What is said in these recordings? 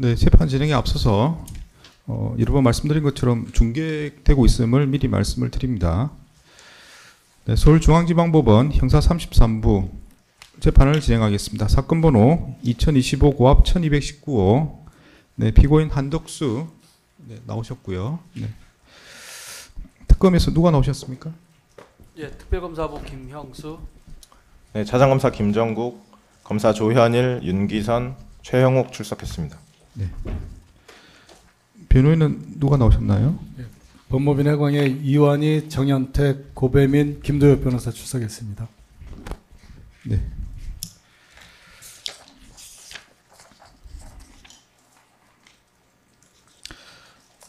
네, 재판 진행에 앞서서 여러 번 말씀드린 것처럼 중계되고 있음을 미리 말씀을 드립니다. 네, 서울중앙지방법원 형사 33부 재판을 진행하겠습니다. 사건 번호 2025 고압 1219호. 네, 피고인 한덕수 나오셨고요. 네. 특검에서 누가 나오셨습니까? 예, 특별검사부 김형수. 네, 차장검사 김정국, 검사 조현일, 윤기선, 최형욱 출석했습니다. 네. 변호인은 누가 나오셨나요? 예, 법무부 해광의 이완희, 정현택, 고배민, 김도엽 변호사 출석했습니다. 네.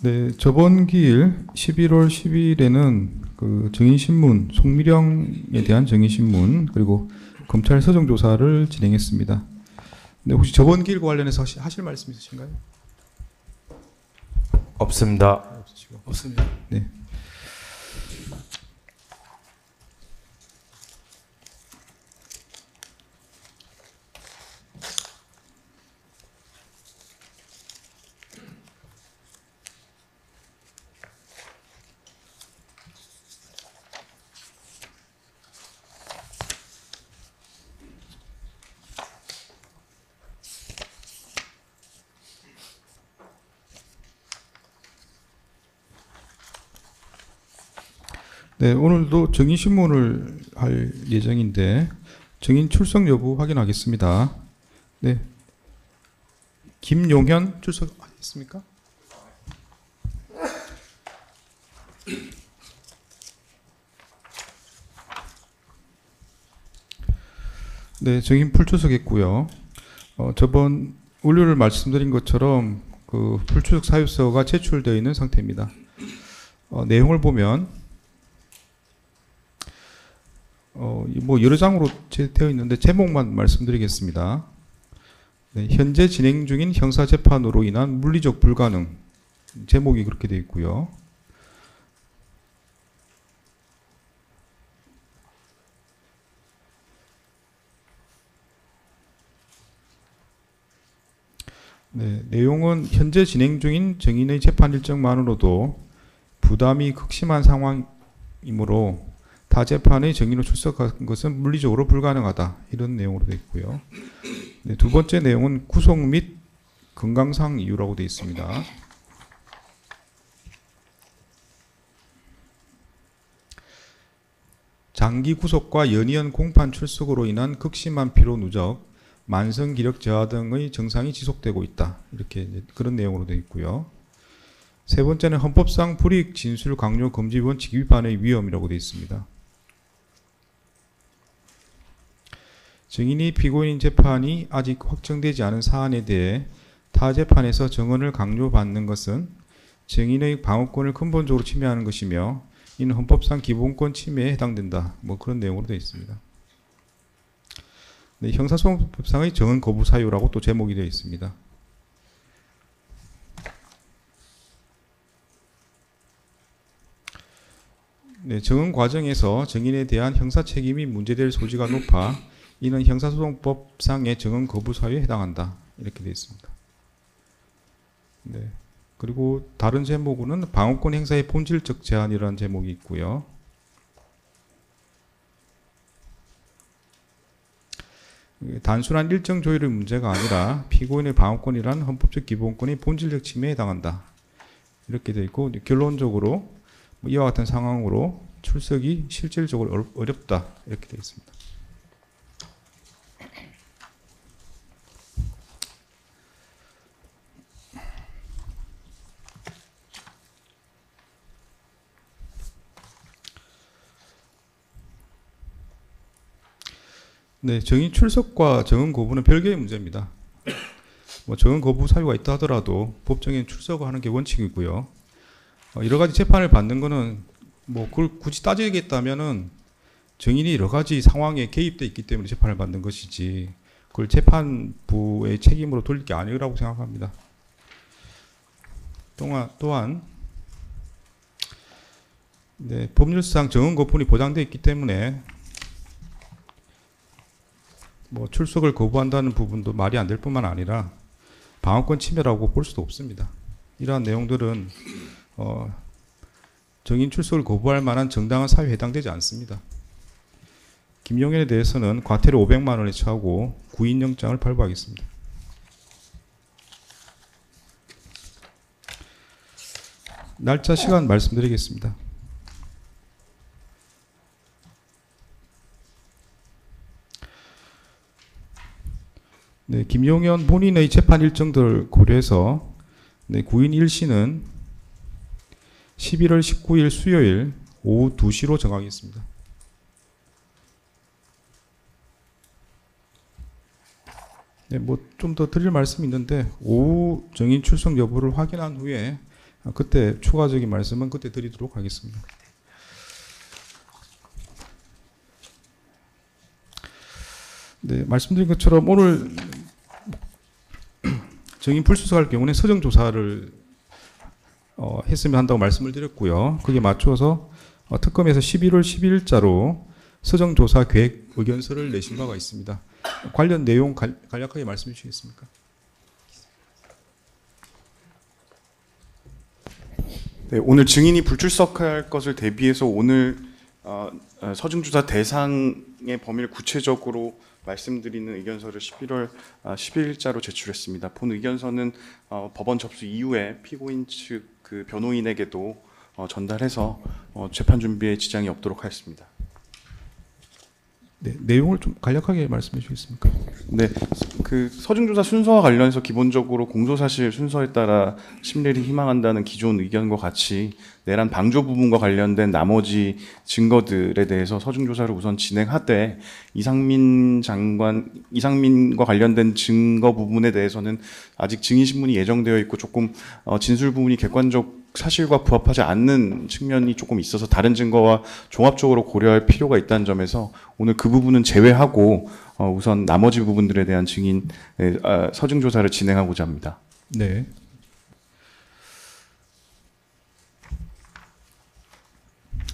네, 저번 기일 11월 10일에는 그 증인신문, 송미령에 대한 증인신문, 그리고 검찰 서정조사를 진행했습니다. 네, 혹시 저번 기일과 관련해서 하실 말씀 있으신가요? 없습니다. 없습니다. 네. 네, 오늘도 증인신문을 할 예정인데 증인 출석 여부 확인하겠습니다. 네, 김용현 출석하셨습니까? 네, 증인 풀출석했고요. 저번 원료를 말씀드린 것처럼 그 풀출석 사유서가 제출되어 있는 상태입니다. 내용을 보면 뭐 여러 장으로 되어 있는데 제목만 말씀드리겠습니다. 네, 현재 진행 중인 형사재판으로 인한 물리적 불가능, 제목이 그렇게 되어 있고요. 네, 내용은 현재 진행 중인 증인의 재판 일정만으로도 부담이 극심한 상황이므로 타 재판의 증인으로 출석한 것은 물리적으로 불가능하다. 이런 내용으로 되어 있고요. 네, 두 번째 내용은 구속 및 건강상 이유라고 되어 있습니다. 장기 구속과 연이은 공판 출석으로 인한 극심한 피로 누적, 만성 기력 저하 등의 증상이 지속되고 있다. 이렇게 그런 내용으로 되어 있고요. 세 번째는 헌법상 불이익 진술 강요 금지 원칙 위반의 위험이라고 되어 있습니다. 증인이 피고인 재판이 아직 확정되지 않은 사안에 대해 타 재판에서 증언을 강요받는 것은 증인의 방어권을 근본적으로 침해하는 것이며 이는 헌법상 기본권 침해에 해당된다. 뭐 그런 내용으로 되어 있습니다. 네, 형사소송법상의 증언 거부 사유라고 또 제목이 되어 있습니다. 네, 증언 과정에서 증인에 대한 형사 책임이 문제될 소지가 높아 이는 형사소송법상의 증언 거부 사유에 해당한다. 이렇게 되어 있습니다. 네. 그리고 다른 제목은 방어권 행사의 본질적 제한이라는 제목이 있고요. 단순한 일정 조율의 문제가 아니라 피고인의 방어권이란 헌법적 기본권의 본질적 침해에 해당한다. 이렇게 되어 있고 결론적으로 이와 같은 상황으로 출석이 실질적으로 어렵다. 이렇게 되어 있습니다. 네, 증인 출석과 증언 거부는 별개의 문제입니다. 뭐 증언 거부 사유가 있다 하더라도 법정에 출석하는 게 원칙이고요. 여러 가지 재판을 받는 거는 뭐 그걸 굳이 따지겠다면은 증인이 여러 가지 상황에 개입돼 있기 때문에 재판을 받는 것이지 그걸 재판부의 책임으로 돌릴 게 아니라고 생각합니다. 또한 네, 법률상 증언 거부는 보장되어 있기 때문에 뭐 출석을 거부한다는 부분도 말이 안 될 뿐만 아니라 방어권 침해라고 볼 수도 없습니다. 이러한 내용들은 정인 출석을 거부할 만한 정당한 사유에 해당되지 않습니다. 김용현에 대해서는 과태료 500만 원에 처하고 구인영장을 발부하겠습니다. 날짜 시간 말씀드리겠습니다. 네, 김용현 본인의 재판 일정들을 고려해서 구인 1시는 11월 19일 수요일 오후 2시로 정하겠습니다. 네, 뭐 좀 더 드릴 말씀이 있는데 오후 정인 출석 여부를 확인한 후에 그때 추가적인 말씀은 그때 드리도록 하겠습니다. 네, 말씀드린 것처럼 오늘 정인 불출석할 경우는 서정 조사를 했으면 한다고 말씀을 드렸고요. 거기에 맞춰서 특검에서 11월 12일자로 서정 조사 계획 의견서를 내신 바가 있습니다. 관련 내용 간략하게 말씀해 주시겠습니까? 네, 오늘 증인이 불출석할 것을 대비해서 오늘 서증조사 대상의 범위를 구체적으로 말씀드리는 의견서를 11월 12일자로 제출했습니다. 본 의견서는 법원 접수 이후에 피고인 측 그 변호인에게도 전달해서 재판 준비에 지장이 없도록 하였습니다. 네, 내용을 좀 간략하게 말씀해 주시겠습니까? 네, 그 서증조사 순서와 관련해서 기본적으로 공소사실 순서에 따라 심리를 희망한다는 기존 의견과 같이 내란 방조 부분과 관련된 나머지 증거들에 대해서 서증조사를 우선 진행하되 이상민과 관련된 증거 부분에 대해서는 아직 증인 신문이 예정되어 있고 조금 진술 부분이 객관적 사실과 부합하지 않는 측면이 조금 있어서 다른 증거와 종합적으로 고려할 필요가 있다는 점에서 오늘 그 부분은 제외하고 우선 나머지 부분들에 대한 증인 서증 조사를 진행하고자 합니다. 네.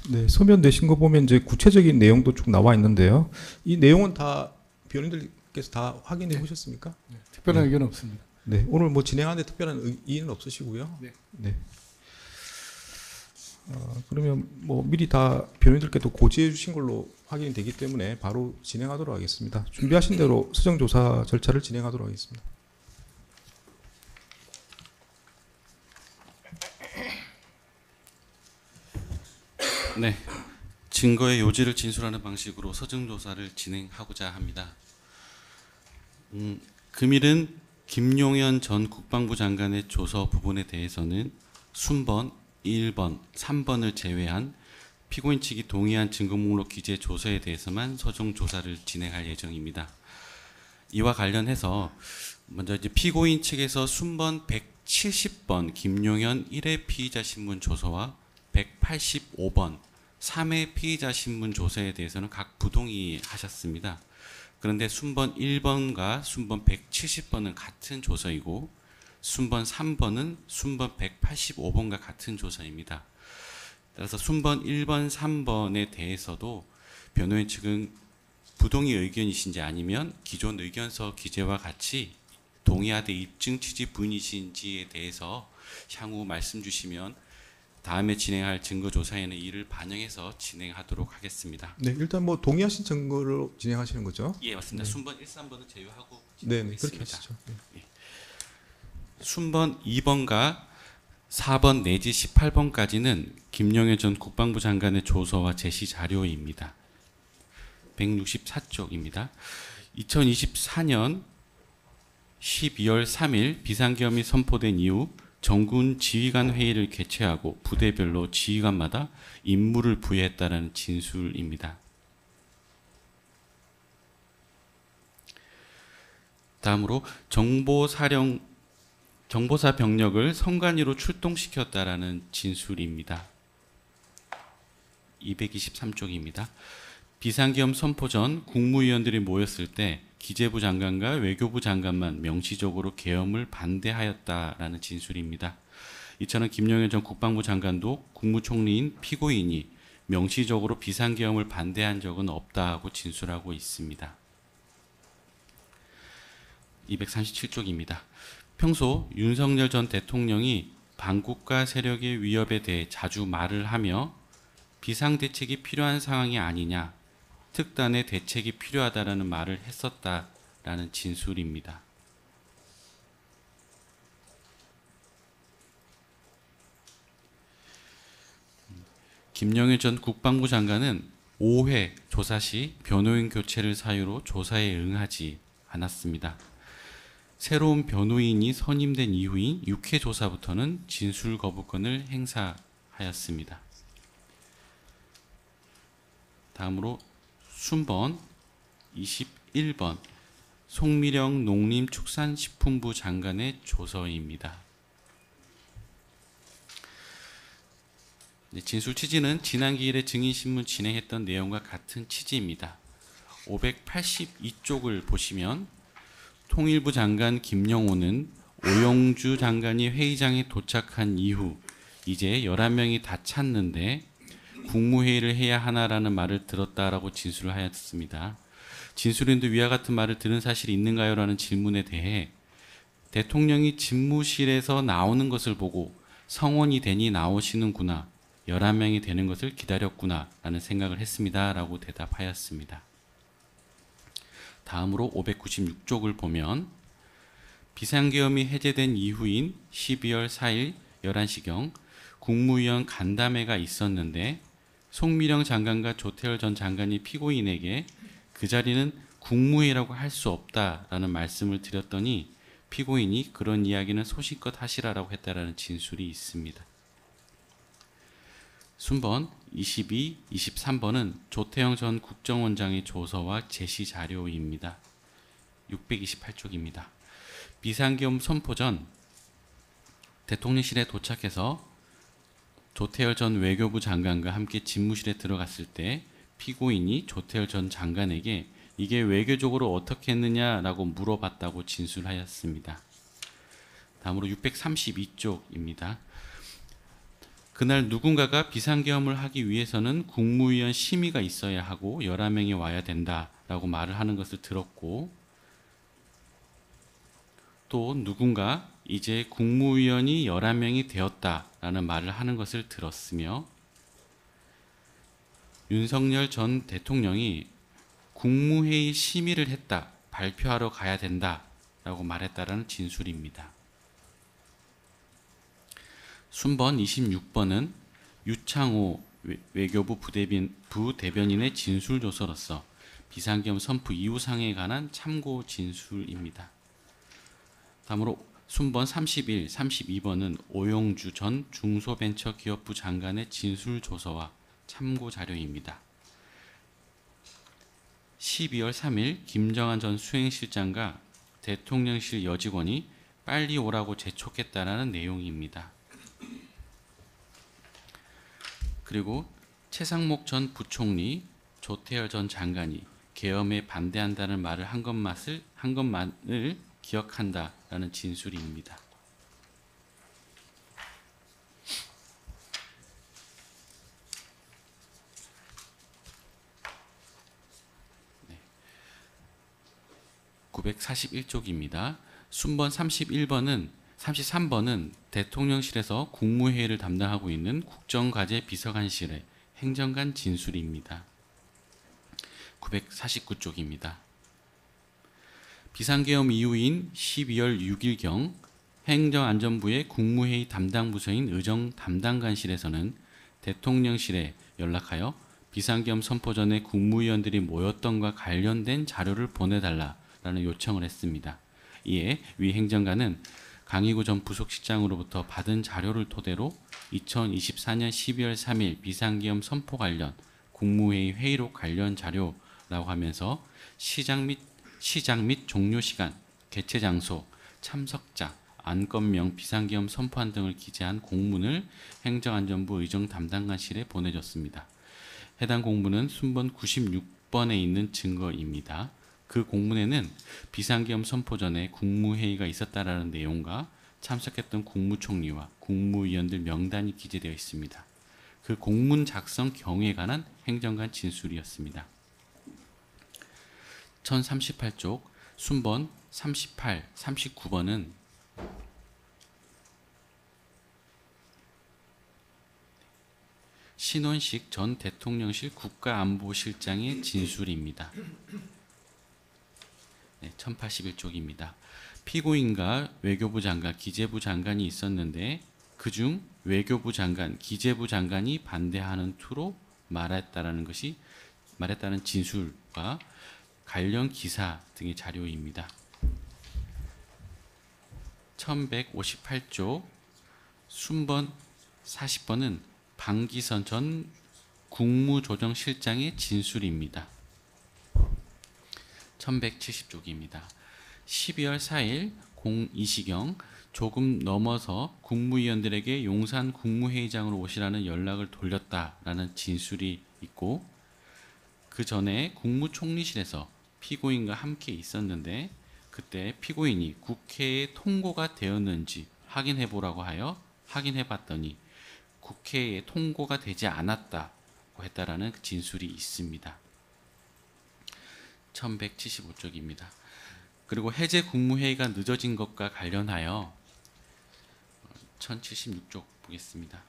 네, 서면 내신 거 보면 이제 구체적인 내용도 쭉 나와 있는데요. 이 내용은 다 변호인들께서 다 확인해 보셨습니까? 네, 특별한 의견은 없습니다. 네, 오늘 뭐 진행하는데 특별한 이의는 없으시고요. 네. 네. 그러면 뭐 미리 다 변호인들께도 고지해 주신 걸로 확인이 되기 때문에 바로 진행하도록 하겠습니다. 준비하신 대로 수정 조사 절차를 진행하도록 하겠습니다. 네, 증거의 요지를 진술하는 방식으로 서증 조사를 진행하고자 합니다. 금일은 김용현 전 국방부 장관의 조서 부분에 대해서는 순번 1번, 3번을 제외한 피고인 측이 동의한 증거 목록 기재 조서에 대해서만 서정 조사를 진행할 예정입니다. 이와 관련해서 먼저 이제 피고인 측에서 순번 170번 김용현 1회 피의자 신문 조서와 185번 3회 피의자 신문 조서에 대해서는 각 부동의하셨습니다. 그런데 순번 1번과 순번 170번은 같은 조서이고 순번 3번은 순번 185번과 같은 조서입니다. 따라서 순번 1번, 3번에 대해서도 변호인 측은 부동의 의견이신지 아니면 기존 의견서 기재와 같이 동의하되 입증 취지 부인이신지에 대해서 향후 말씀 주시면 다음에 진행할 증거 조사에는 이를 반영해서 진행하도록 하겠습니다. 네, 일단 뭐 동의하신 증거로 진행하시는 거죠? 예, 맞습니다. 네. 순번 1, 3번은 제외하고 네, 그렇게 진행하겠습니다. 하시죠. 네. 순번 2번과 4번 내지 18번까지는 김용현 전 국방부 장관의 조서와 제시 자료입니다. 164쪽입니다. 2024년 12월 3일 비상계엄이 선포된 이후 정군 지휘관 회의를 개최하고 부대별로 지휘관마다 임무를 부여했다는 진술입니다. 다음으로 정보사 병력을 선관위로 출동시켰다라는 진술입니다. 223쪽입니다. 비상계엄 선포 전 국무위원들이 모였을 때 기재부 장관과 외교부 장관만 명시적으로 계엄을 반대하였다라는 진술입니다. 이처럼 김용현 전 국방부 장관도 국무총리인 피고인이 명시적으로 비상계엄을 반대한 적은 없다고 진술하고 있습니다. 237쪽입니다. 평소 윤석열 전 대통령이 반국가 세력의 위협에 대해 자주 말을 하며 비상대책이 필요한 상황이 아니냐, 특단의 대책이 필요하다라는 말을 했었다라는 진술입니다. 김영일 전 국방부 장관은 5회 조사 시 변호인 교체를 사유로 조사에 응하지 않았습니다. 새로운 변호인이 선임된 이후인 6회 조사부터는 진술 거부권을 행사하였습니다. 다음으로 순번 21번 송미령 농림축산식품부 장관의 조서입니다. 진술 취지는 지난 기일에 증인신문 진행했던 내용과 같은 취지입니다. 582쪽을 보시면 통일부 장관 김영호는 오영주 장관이 회의장에 도착한 이후 이제 11명이 다 찼는데 국무회의를 해야 하나라는 말을 들었다라고 진술을 하였습니다. 진술인도 위와 같은 말을 들은 사실이 있는가요? 라는 질문에 대해 대통령이 집무실에서 나오는 것을 보고 성원이 되니 나오시는구나, 11명이 되는 것을 기다렸구나 라는 생각을 했습니다 라고 대답하였습니다. 다음으로 596쪽을 보면 비상계엄이 해제된 이후인 12월 4일 11시경 국무위원 간담회가 있었는데 송미령 장관과 조태열 전 장관이 피고인에게 그 자리는 국무회의라고 할 수 없다라는 말씀을 드렸더니 피고인이 그런 이야기는 소신껏 하시라라고 했다라는 진술이 있습니다. 순번 22, 23번은 조태영 전 국정원장의 조서와 제시 자료입니다. 628쪽입니다. 비상계엄 선포 전 대통령실에 도착해서 조태열 전 외교부 장관과 함께 집무실에 들어갔을 때 피고인이 조태열 전 장관에게 이게 외교적으로 어떻게 했느냐라고 물어봤다고 진술하였습니다. 다음으로 632쪽입니다. 그날 누군가가 비상계엄을 하기 위해서는 국무위원 심의가 있어야 하고 11명이 와야 된다라고 말을 하는 것을 들었고, 또 누군가 이제 국무위원이 11명이 되었다라는 말을 하는 것을 들었으며, 윤석열 전 대통령이 국무회의 심의를 했다, 발표하러 가야 된다라고 말했다라는 진술입니다. 순번 26번은 유창호 외교부 부대변인의 진술조서로서 비상계엄 선포 이후 상황에 관한 참고 진술입니다. 다음으로 순번 31, 32번은 오용주 전 중소벤처기업부 장관의 진술조서와 참고 자료입니다. 12월 3일 김정한 전 수행실장과 대통령실 여직원이 빨리 오라고 재촉했다라는 내용입니다. 그리고 최상목 전 부총리, 조태열 전 장관이 계엄에 반대한다는 말을 한 것만을 기억한다라는 진술입니다. 네. 941쪽입니다. 순번 33번은 대통령실에서 국무회의를 담당하고 있는 국정과제 비서관실의 행정관 진술입니다. 949쪽입니다. 비상계엄 이후인 12월 6일경 행정안전부의 국무회의 담당 부서인 의정 담당관실에서는 대통령실에 연락하여 비상계엄 선포 전에 국무위원들이 모였던과 관련된 자료를 보내달라라는 요청을 했습니다. 이에 위 행정관은 강희구 전 부속실장으로부터 받은 자료를 토대로 2024년 12월 3일 비상계엄 선포 관련 국무회의 회의록 관련 자료라고 하면서 시작 및 종료 시간, 개최 장소, 참석자, 안건명, 비상계엄 선포안 등을 기재한 공문을 행정안전부 의정 담당관실에 보내줬습니다. 해당 공문은 순번 96번에 있는 증거입니다. 그 공문에는 비상계엄 선포 전에 국무회의가 있었다라는 내용과 참석했던 국무총리와 국무위원들 명단이 기재되어 있습니다. 그 공문 작성 경위에 관한 행정관 진술이었습니다. 1038쪽 순번 38, 39번은 신원식 전 대통령실 국가안보실장의 진술입니다. 네, 1081쪽입니다. 피고인과 외교부 장관, 기재부 장관이 있었는데 그중 외교부 장관, 기재부 장관이 반대하는 투로 말했다는 진술과 관련 기사 등의 자료입니다. 1158조 순번 40번은 방기선 전 국무조정실장의 진술입니다. 1170쪽입니다. 12월 4일 02시경 조금 넘어서 국무위원들에게 용산 국무회의장으로 오시라는 연락을 돌렸다라는 진술이 있고, 그 전에 국무총리실에서 피고인과 함께 있었는데 그때 피고인이 국회에 통고가 되었는지 확인해 보라고 하여 확인해 봤더니 국회에 통고가 되지 않았다고 했다라는 진술이 있습니다. 1175쪽입니다. 그리고 해제 국무회의가 늦어진 것과 관련하여 1076쪽 보겠습니다.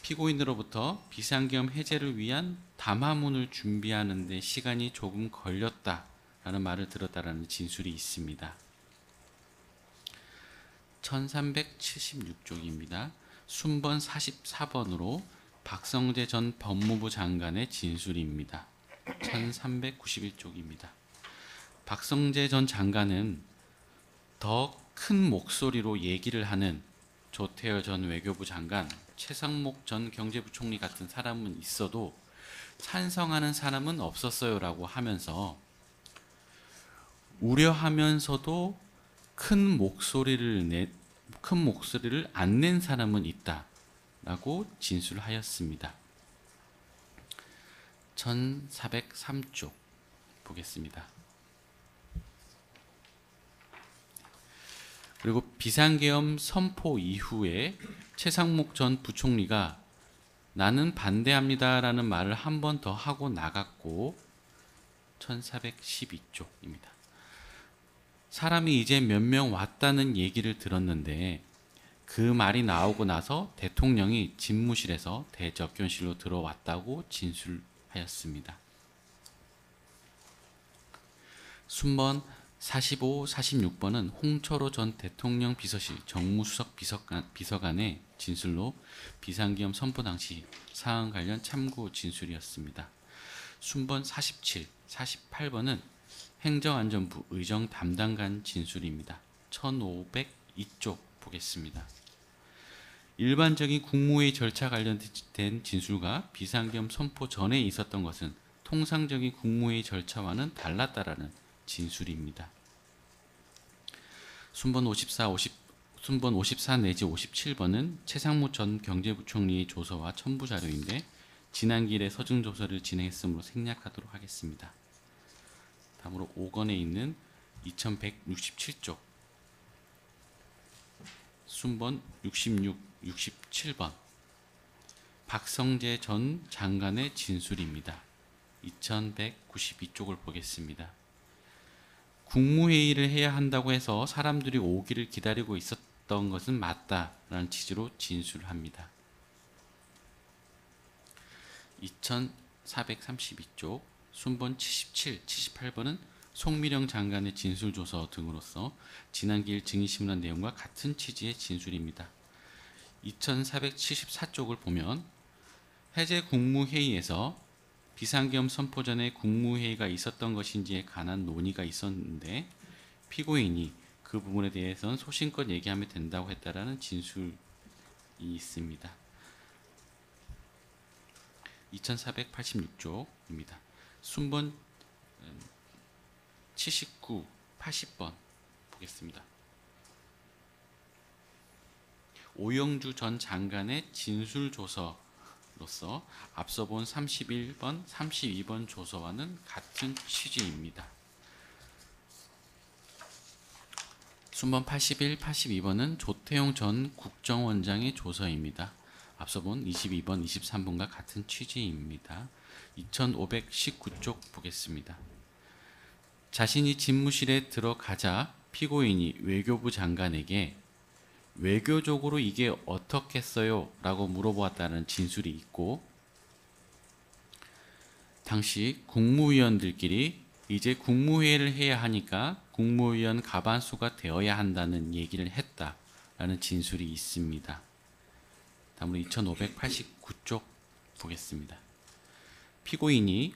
피고인으로부터 비상계엄 해제를 위한 담화문을 준비하는 데 시간이 조금 걸렸다라는 말을 들었다라는 진술이 있습니다. 1376쪽입니다. 순번 44번으로 박성재 전 법무부 장관의 진술입니다. 1391쪽입니다. 박성재 전 장관은 더 큰 목소리로 얘기를 하는 조태열 전 외교부 장관, 최상목 전 경제부총리 같은 사람은 있어도 찬성하는 사람은 없었어요라고 하면서 우려하면서도 큰 목소리를 안 낸 사람은 있다라고 진술하였습니다. 1403쪽 보겠습니다. 그리고 비상계엄 선포 이후에 최상목 전 부총리가 나는 반대합니다라는 말을 한 번 더 하고 나갔고, 1412쪽입니다. 사람이 이제 몇 명 왔다는 얘기를 들었는데 그 말이 나오고 나서 대통령이 집무실에서 대접견실로 들어왔다고 진술하였습니다. 순번 45, 46번은 홍철호 전 대통령 비서실 정무수석 비서관의 진술로 비상계엄 선포 당시 사안 관련 참고 진술이었습니다. 순번 47, 48번은 행정안전부 의정 담당관 진술입니다. 1502쪽 보겠습니다. 일반적인 국무회의 절차 관련된 진술과 비상계엄 선포 전에 있었던 것은 통상적인 국무회의 절차와는 달랐다라는 진술입니다. 순번 54 내지 57번은 최상무 전 경제부총리의 조서와 첨부 자료인데 지난 기일에 서중 조사를 진행했으므로 생략하도록 하겠습니다. 다음으로 5권에 있는 2167쪽 순번 66, 67번 박성재 전 장관의 진술입니다. 2192쪽을 보겠습니다. 국무회의를 해야 한다고 해서 사람들이 오기를 기다리고 있었던 것은 맞다라는 취지로 진술합니다. 2432쪽 순번 77, 78번은 송미령 장관의 진술조서 등으로서 지난 기일 증인신문한 내용과 같은 취지의 진술입니다. 2474쪽을 보면 해제 국무회의에서 비상계엄 선포 전에 국무회의가 있었던 것인지에 관한 논의가 있었는데 피고인이 그 부분에 대해서는 소신껏 얘기하면 된다고 했다라는 진술이 있습니다. 2486쪽입니다. 순번 79, 80번 보겠습니다. 오영주 전 장관의 진술조서로서 앞서 본 31번, 32번 조서와는 같은 취지입니다. 순번 81, 82번은 조태용 전 국정원장의 조서입니다. 앞서 본 22번, 23번과 같은 취지입니다. 2519쪽 보겠습니다. 자신이 집무실에 들어가자 피고인이 외교부 장관에게 외교적으로 이게 어떻겠어요? 라고 물어보았다는 진술이 있고, 당시 국무위원들끼리 이제 국무회의를 해야 하니까 국무위원 과반수가 되어야 한다는 얘기를 했다라는 진술이 있습니다. 다음으로 2589쪽 보겠습니다. 피고인이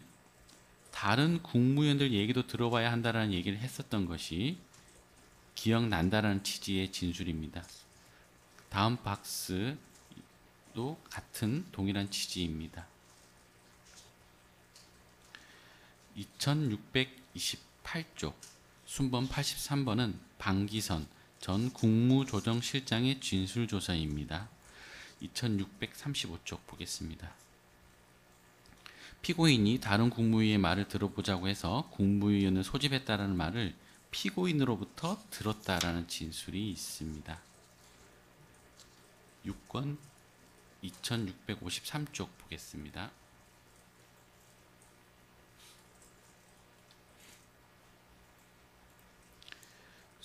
다른 국무위원들 얘기도 들어봐야 한다라는 얘기를 했었던 것이 기억난다라는 취지의 진술입니다. 다음 박스도 같은 동일한 취지입니다. 2628쪽 순번 83번은 방기선 전 국무조정실장의 진술조사입니다. 2635쪽 보겠습니다. 피고인이 다른 국무위의 말을 들어보자고 해서 국무위원을 소집했다라는 말을 피고인으로부터 들었다라는 진술이 있습니다. 6권 2653쪽 보겠습니다.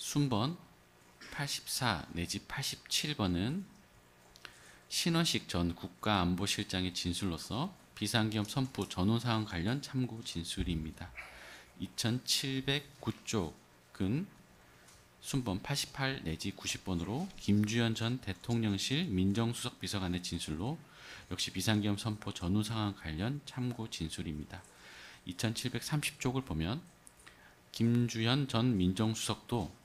순번 84 내지 87번은 신원식 전 국가안보실장의 진술로서 비상계엄 선포 전후사항 관련 참고 진술입니다. 2709쪽은 순번 88 내지 90번으로 김주현 전 대통령실 민정수석 비서관의 진술로 역시 비상계엄 선포 전후사항 관련 참고 진술입니다. 2730쪽을 보면 김주현 전 민정수석도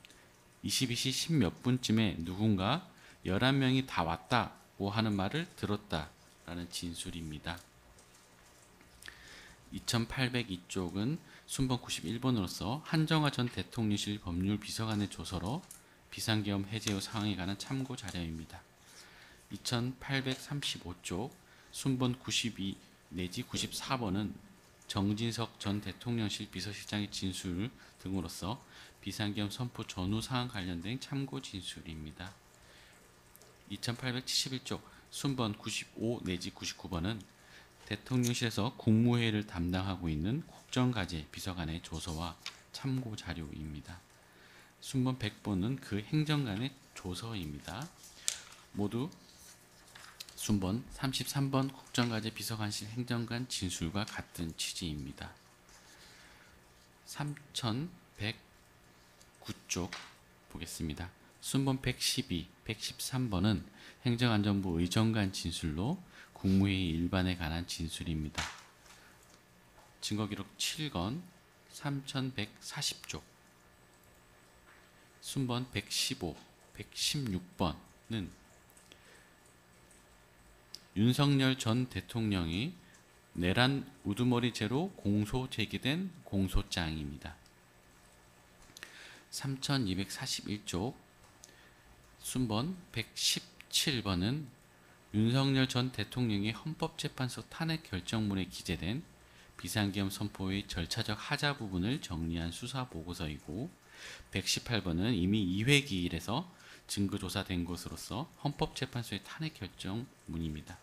22시 10몇 분쯤에 누군가 11명이 다 왔다고 하는 말을 들었다라는 진술입니다. 2802쪽은 순번 91번으로서 한정화 전 대통령실 법률비서관의 조서로 비상계엄 해제 후 상황에 관한 참고 자료입니다. 2835쪽 순번 92 내지 94번은 정진석 전 대통령실 비서실장의 진술 등으로서 비상계엄 선포 전후 사항 관련된 참고 진술입니다. 2871쪽 순번 95 내지 99번은 대통령실에서 국무회의를 담당하고 있는 국정과제 비서관의 조서와 참고 자료입니다. 순번 100번은 그 행정관의 조서입니다. 모두 순번 33번 국정과제 비서관실 행정관 진술과 같은 취지입니다. 3109쪽 보겠습니다. 순번 112, 113번은 행정안전부 의정관 진술로 국무회의 일반에 관한 진술입니다. 증거기록 7건 3140쪽 순번 115, 116번은 윤석열 전 대통령이 내란 우두머리죄로 공소 제기된 공소장입니다. 3241쪽 순번 117번은 윤석열 전 대통령의 헌법재판소 탄핵 결정문에 기재된 비상계엄 선포의 절차적 하자 부분을 정리한 수사 보고서이고 118번은 이미 2회 기일에서 증거조사된 것으로서 헌법재판소의 탄핵 결정문입니다.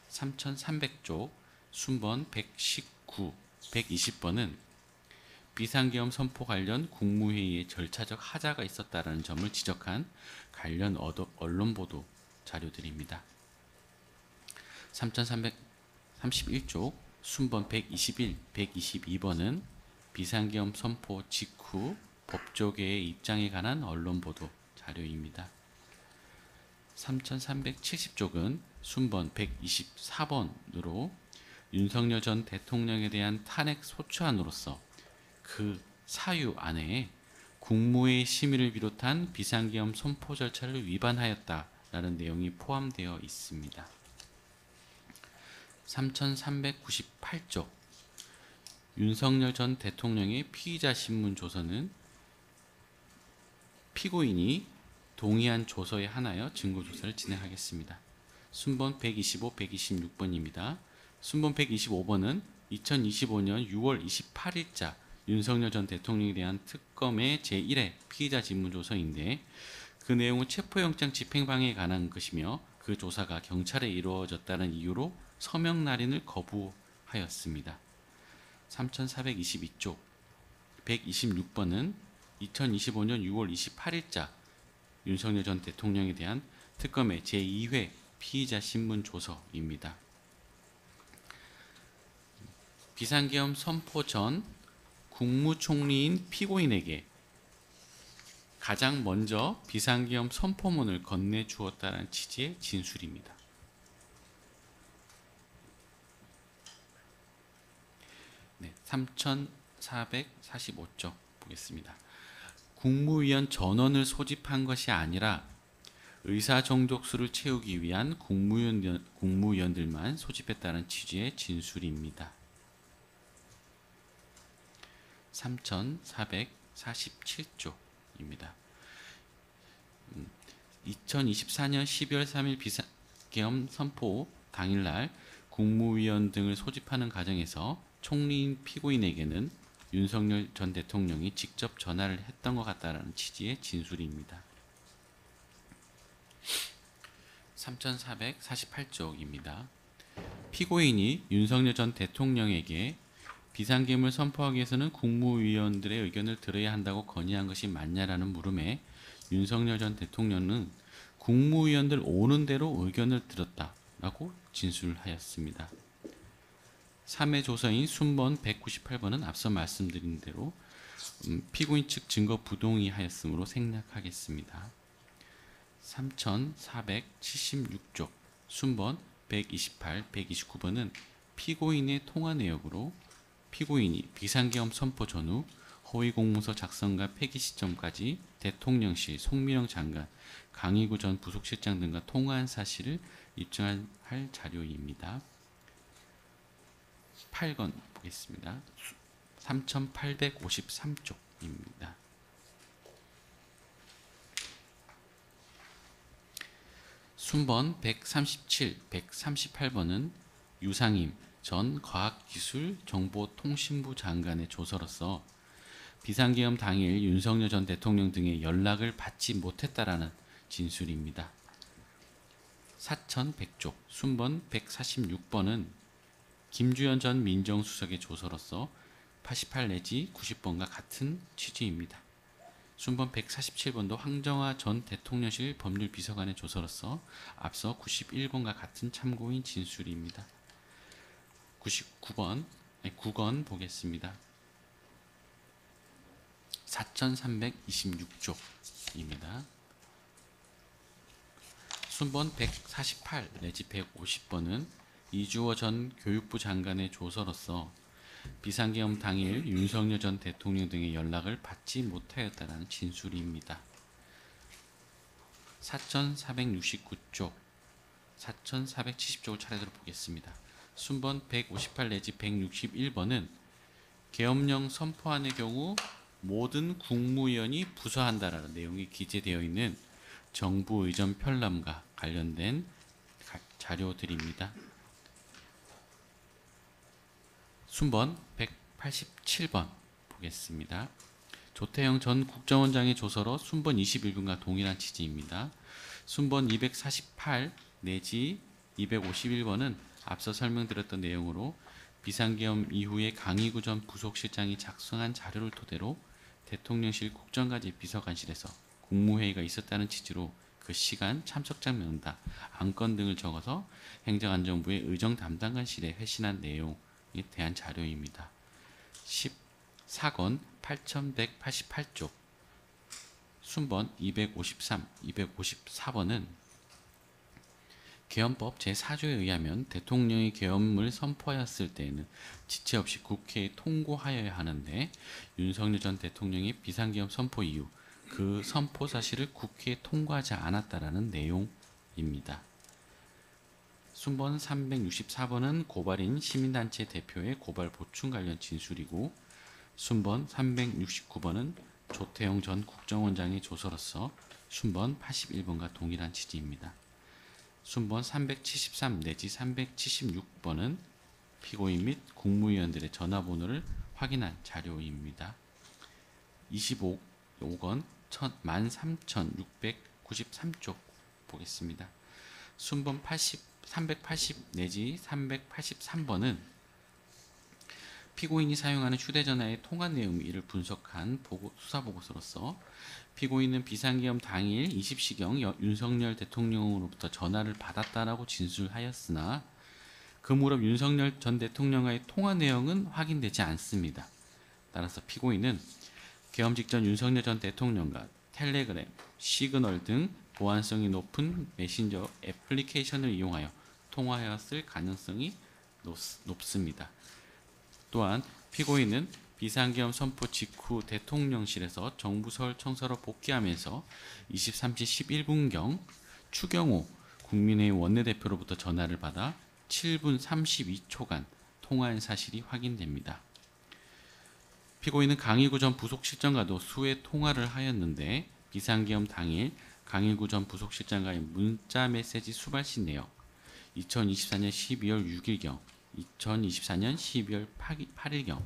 3300쪽 순번 119, 120번은 비상계엄 선포 관련 국무회의의 절차적 하자가 있었다라는 점을 지적한 관련 언론 보도 자료들입니다. 3331쪽 순번 121, 122번은 비상계엄 선포 직후 법조계의 입장에 관한 언론 보도 자료입니다. 3370쪽은 순번 124번으로 윤석열 전 대통령에 대한 탄핵 소추안으로서 그 사유 안에 국무회의 심의를 비롯한 비상계엄 선포 절차를 위반하였다라는 내용이 포함되어 있습니다. 3398쪽 윤석열 전 대통령의 피의자 신문 조서는 피고인이 동의한 조서에 한하여 증거조사를 진행하겠습니다. 순번 125, 126번입니다. 순번 125번은 2025년 6월 28일자 윤석열 전 대통령에 대한 특검의 제1회 피의자 질문조서인데 그 내용은 체포영장 집행방해에 관한 것이며 그 조사가 경찰에 이루어졌다는 이유로 서명 날인을 거부하였습니다. 3422쪽 126번은 2025년 6월 28일자 윤석열 전 대통령에 대한 특검의 제2회 피의자 신문 조서입니다. 비상계엄 선포 전 국무총리인 피고인에게 가장 먼저 비상계엄 선포문을 건네주었다는 취지의 진술입니다. 네, 3445쪽 보겠습니다. 국무위원 전원을 소집한 것이 아니라 의사 정족수를 채우기 위한 국무위원들만 소집했다는 취지의 진술입니다. 3447쪽입니다. 2024년 12월 3일 비상계엄 선포 당일날 국무위원 등을 소집하는 과정에서 총리인 피고인에게는 윤석열 전 대통령이 직접 전화를 했던 것 같다라는 취지의 진술입니다. 3448쪽입니다. 피고인이 윤석열 전 대통령에게 비상계엄을 선포하기 위해서는 국무위원들의 의견을 들어야 한다고 건의한 것이 맞냐라는 물음에 윤석열 전 대통령은 국무위원들 오는 대로 의견을 들었다라고 진술하였습니다. 3회 조서인 순번 198번은 앞서 말씀드린 대로 피고인 측 증거 부동의하였으므로 생략하겠습니다. 3476쪽 순번 128, 129번은 피고인의 통화 내역으로 피고인이 비상계엄 선포 전후 허위공문서 작성과 폐기 시점까지 대통령실, 송민영 장관, 강희구 전 부속실장 등과 통화한 사실을 입증할 자료입니다. 8건 보겠습니다. 3853쪽입니다. 순번 137, 138번은 유상임 전 과학기술정보통신부 장관의 조서로서 비상계엄 당일 윤석열 전 대통령 등의 연락을 받지 못했다라는 진술입니다. 4100쪽 순번 146번은 김주현 전 민정수석의 조서로서 88 내지 90번과 같은 취지입니다. 순번 147번도 황정화 전 대통령실 법률비서관의 조서로서 앞서 91번과 같은 참고인 진술입니다. 9건 보겠습니다. 4326쪽입니다. 순번 148 내지 150번은 이주호 전 교육부 장관의 조서로서 비상계엄 당일 윤석열 전 대통령 등의 연락을 받지 못하였다는 진술입니다. 4469쪽, 4470쪽을 차례대로 보겠습니다. 순번 158 내지 161번은 계엄령 선포안의 경우 모든 국무위원이 부서한다라는 내용이 기재되어 있는 정부 의전 편람과 관련된 자료들입니다. 순번 187번 보겠습니다. 조태영 전 국정원장의 조서로 순번 21번과 동일한 취지입니다. 순번 248 내지 251번은 앞서 설명드렸던 내용으로 비상계엄 이후에 강희구 전 부속실장이 작성한 자료를 토대로 대통령실 국정과제 비서관실에서 국무회의가 있었다는 취지로 그 시간, 참석자 명단, 안건 등을 적어서 행정안전부의 의정 담당관실에 회신한 내용에 대한 자료입니다. 14건 8188쪽 순번 253, 254번은 계엄법 제4조에 의하면 대통령이 계엄을 선포하였을 때에는 지체 없이 국회에 통고하여야 하는데 윤석열 전 대통령이 비상계엄 선포 이후 그 선포 사실을 국회에 통과하지 않았다라는 내용입니다. 순번 364번은 고발인 시민단체 대표의 고발 보충 관련 진술이고 순번 369번은 조태영 전 국정원장의 조서로서 순번 81번과 동일한 취지입니다. 순번 373 내지 376번은 피고인 및 국무위원들의 전화번호를 확인한 자료입니다. 25건 13693쪽 보겠습니다. 순번 380 내지 383번은 피고인이 사용하는 휴대전화의 통화 내용 이를 분석한 수사보고서로서 피고인은 비상계엄 당일 20시경 윤석열 대통령으로부터 전화를 받았다라고 진술하였으나 그 무렵 윤석열 전 대통령과의 통화 내용은 확인되지 않습니다. 따라서 피고인은 계엄 직전 윤석열 전 대통령과 텔레그램, 시그널 등 보안성이 높은 메신저 애플리케이션을 이용하여 통화하였을 가능성이 높습니다. 또한 피고인은 비상계엄 선포 직후 대통령실에서 정부 서울청사로 복귀하면서 23시 11분경 추경호 국민의힘 원내대표로부터 전화를 받아 7분 32초간 통화한 사실이 확인됩니다. 피고인은 강일구 전 부속실장과도 수회 통화를 하였는데 비상계엄 당일 강일구 전 부속실장과의 문자 메시지 수발신 내역, 2024년 12월 6일경, 2024년 12월 8일경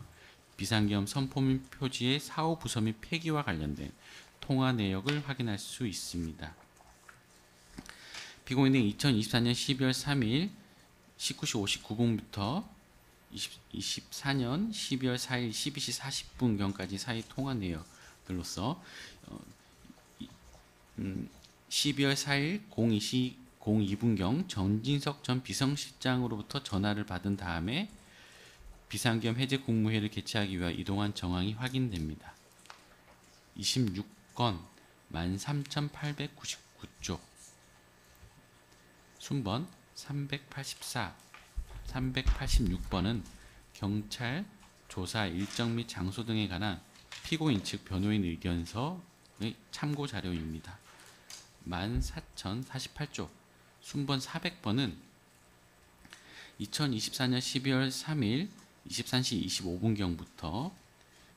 비상계엄 선포 및 표지의 사후 부서 및 폐기와 관련된 통화 내역을 확인할 수 있습니다. 피고인은 2024년 12월 3일 19시 59분부터 24년 12월 4일 12시 40분경까지 사이 통화 내역들로서 12월 4일 02시 02분경 정진석 전 비서실장으로부터 전화를 받은 다음에 비상계엄 해제 국무회의를 개최하기 위해 이동한 정황이 확인됩니다. 26건 13,899쪽 순번 384, 386번은 경찰 조사 일정 및 장소 등에 관한 피고인 측 변호인 의견서의 참고 자료입니다. 14,048쪽 순번 400번은 2024년 12월 3일 23시 25분경부터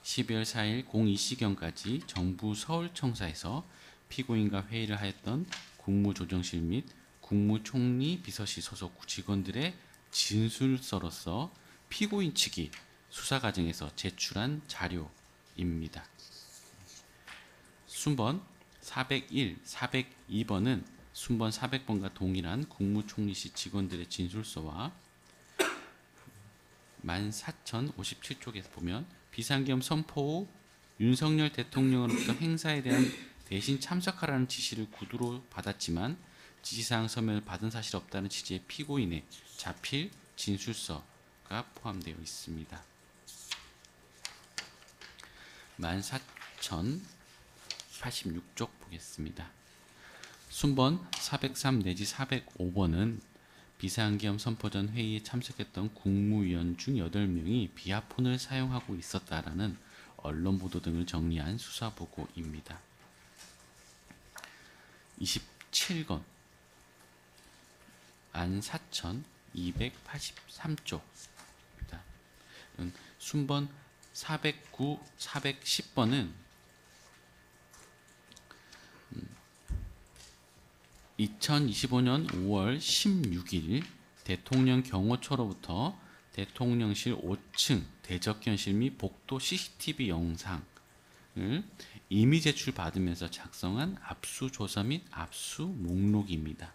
12월 4일 02시경까지 정부 서울청사에서 피고인과 회의를 하였던 국무조정실 및 국무총리 비서실 소속 직원들의 진술서로서 피고인 측이 수사 과정에서 제출한 자료입니다. 순번 401, 402번은 순번 400번과 동일한 국무총리실 직원들의 진술서와 14,057쪽에서 보면 비상계엄 선포 후 윤석열 대통령으로부터 행사에 대한 대신 참석하라는 지시를 구두로 받았지만 지시사항 서면을 받은 사실 없다는 취지의 피고인의 자필 진술서가 포함되어 있습니다. 14,086쪽 보겠습니다. 순번 403 내지 405번은 비상계엄 선포 전 회의에 참석했던 국무위원 중 8명이 비아폰을 사용하고 있었다라는 언론 보도 등을 정리한 수사보고입니다. 27건 안4283쪽입니다. 순번 409, 410번은 2025년 5월 16일 대통령 경호처로부터 대통령실 5층 대적견실 및 복도 CCTV 영상을 이미 제출받으면서 작성한 압수조서 및 압수 목록입니다.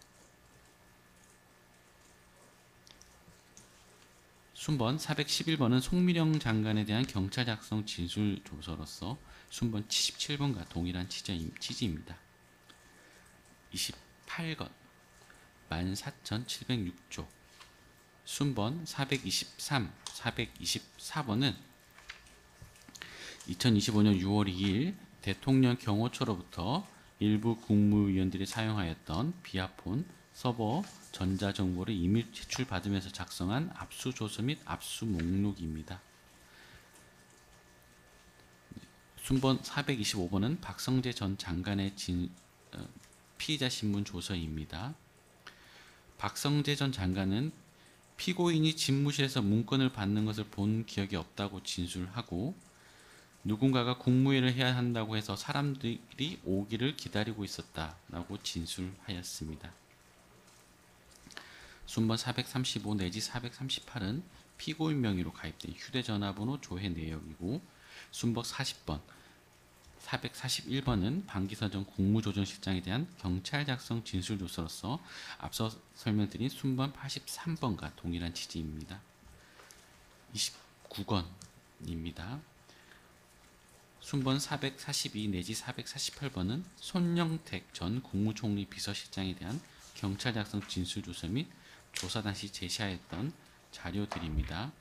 순번 411번은 송미령 장관에 대한 경찰 작성 진술 조서로서 순번 77번과 동일한 취지입니다. 28건 14,706조 순번 423, 424번은 2025년 6월 2일 대통령 경호처로부터 일부 국무위원들이 사용하였던 비아폰 서버 전자정보를 이미 제출받으면서 작성한 압수조서 및 압수 목록입니다. 순번 425번은 박성재 전 장관의 피의자 신문 조서입니다. 박성재 전 장관은 피고인이 집무실에서 문건을 받는 것을 본 기억이 없다고 진술하고 누군가가 국무회의를 해야 한다고 해서 사람들이 오기를 기다리고 있었다라고 진술하였습니다. 순번 435 내지 438은 피고인 명의로 가입된 휴대전화번호 조회 내역이고 순번 40번, 441번은 방기선 전 국무조정실장에 대한 경찰 작성 진술조서로서 앞서 설명드린 순번 83번과 동일한 취지입니다. 29건입니다. 순번 442 내지 448번은 손영택 전 국무총리 비서실장에 대한 경찰 작성 진술조서 및 조사 당시 제시하였던 자료들입니다.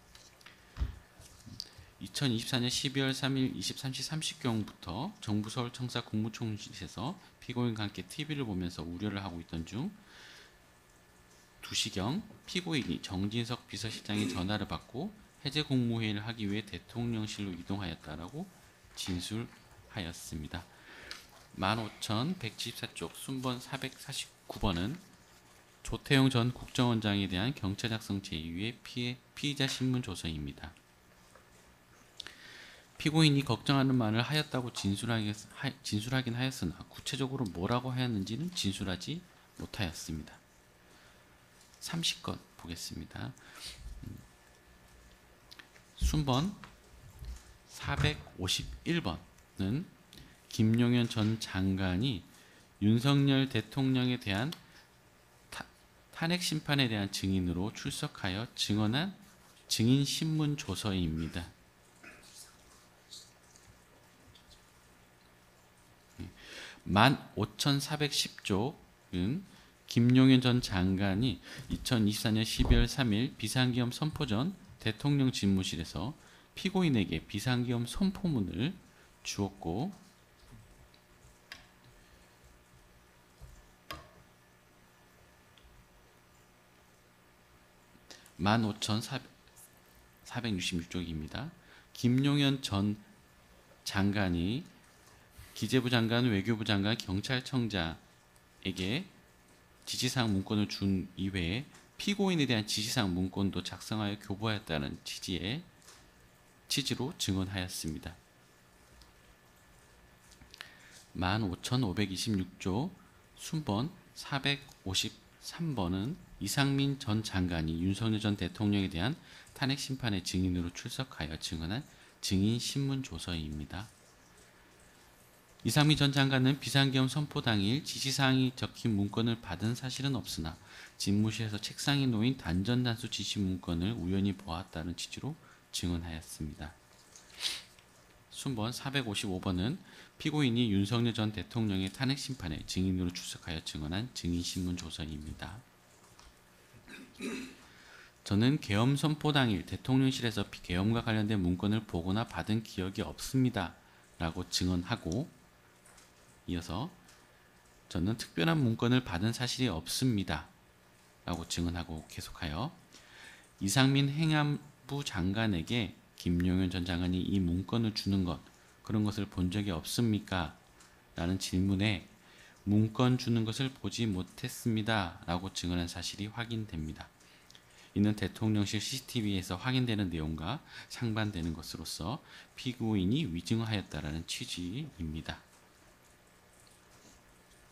2024년 12월 3일 23시 30경부터 정부 서울청사 국무총실에서 피고인과 함께 TV를 보면서 우려를 하고 있던 중 2시경 피고인이 정진석 비서실장의 전화를 받고 해제 국무회의를 하기 위해 대통령실로 이동하였다라고 진술하였습니다. 15,174쪽 순번 449번은 조태용 전 국정원장에 대한 경찰 작성 제2의 피의자 신문 조서입니다. 피고인이 걱정하는 말을 하였다고 진술하긴 하였으나 구체적으로 뭐라고 하였는지는 진술하지 못하였습니다. 30건 보겠습니다. 순번 451번은 김용현 전 장관이 윤석열 대통령에 대한 탄핵 심판에 대한 증인으로 출석하여 증언한 증인 신문 조서입니다. 15,410쪽은 김용현 전 장관이 2024년 12월 3일 비상계엄 선포 전 대통령 집무실에서 피고인에게 비상계엄 선포문을 주었고 15,466쪽입니다. 김용현 전 장관이 기재부 장관, 외교부 장관, 경찰청장에게 지시사항 문건을 준 이외에 피고인에 대한 지시사항 문건도 작성하여 교부하였다는 취지로 증언하였습니다. 15,526조 순번 453번은 이상민 전 장관이 윤석열 전 대통령에 대한 탄핵 심판의 증인으로 출석하여 증언한 증인 신문 조서입니다. 이상민 전 장관은 비상계엄 선포 당일 지시사항이 적힌 문건을 받은 사실은 없으나 집무실에서 책상에 놓인 단전단수 지시 문건을 우연히 보았다는 취지로 증언하였습니다. 순번 455번은 피고인이 윤석열 전 대통령의 탄핵 심판에 증인으로 출석하여 증언한 증인신문 조서입니다. 저는 계엄 선포 당일 대통령실에서 계엄과 관련된 문건을 보거나 받은 기억이 없습니다. 라고 증언하고 이어서 저는 특별한 문건을 받은 사실이 없습니다. 라고 증언하고 계속하여 이상민 행안부 장관에게 김용현 전 장관이 이 문건을 주는 것 그런 것을 본 적이 없습니까? 라는 질문에 문건 주는 것을 보지 못했습니다. 라고 증언한 사실이 확인됩니다. 이는 대통령실 CCTV에서 확인되는 내용과 상반되는 것으로서 피고인이 위증하였다라는 취지입니다.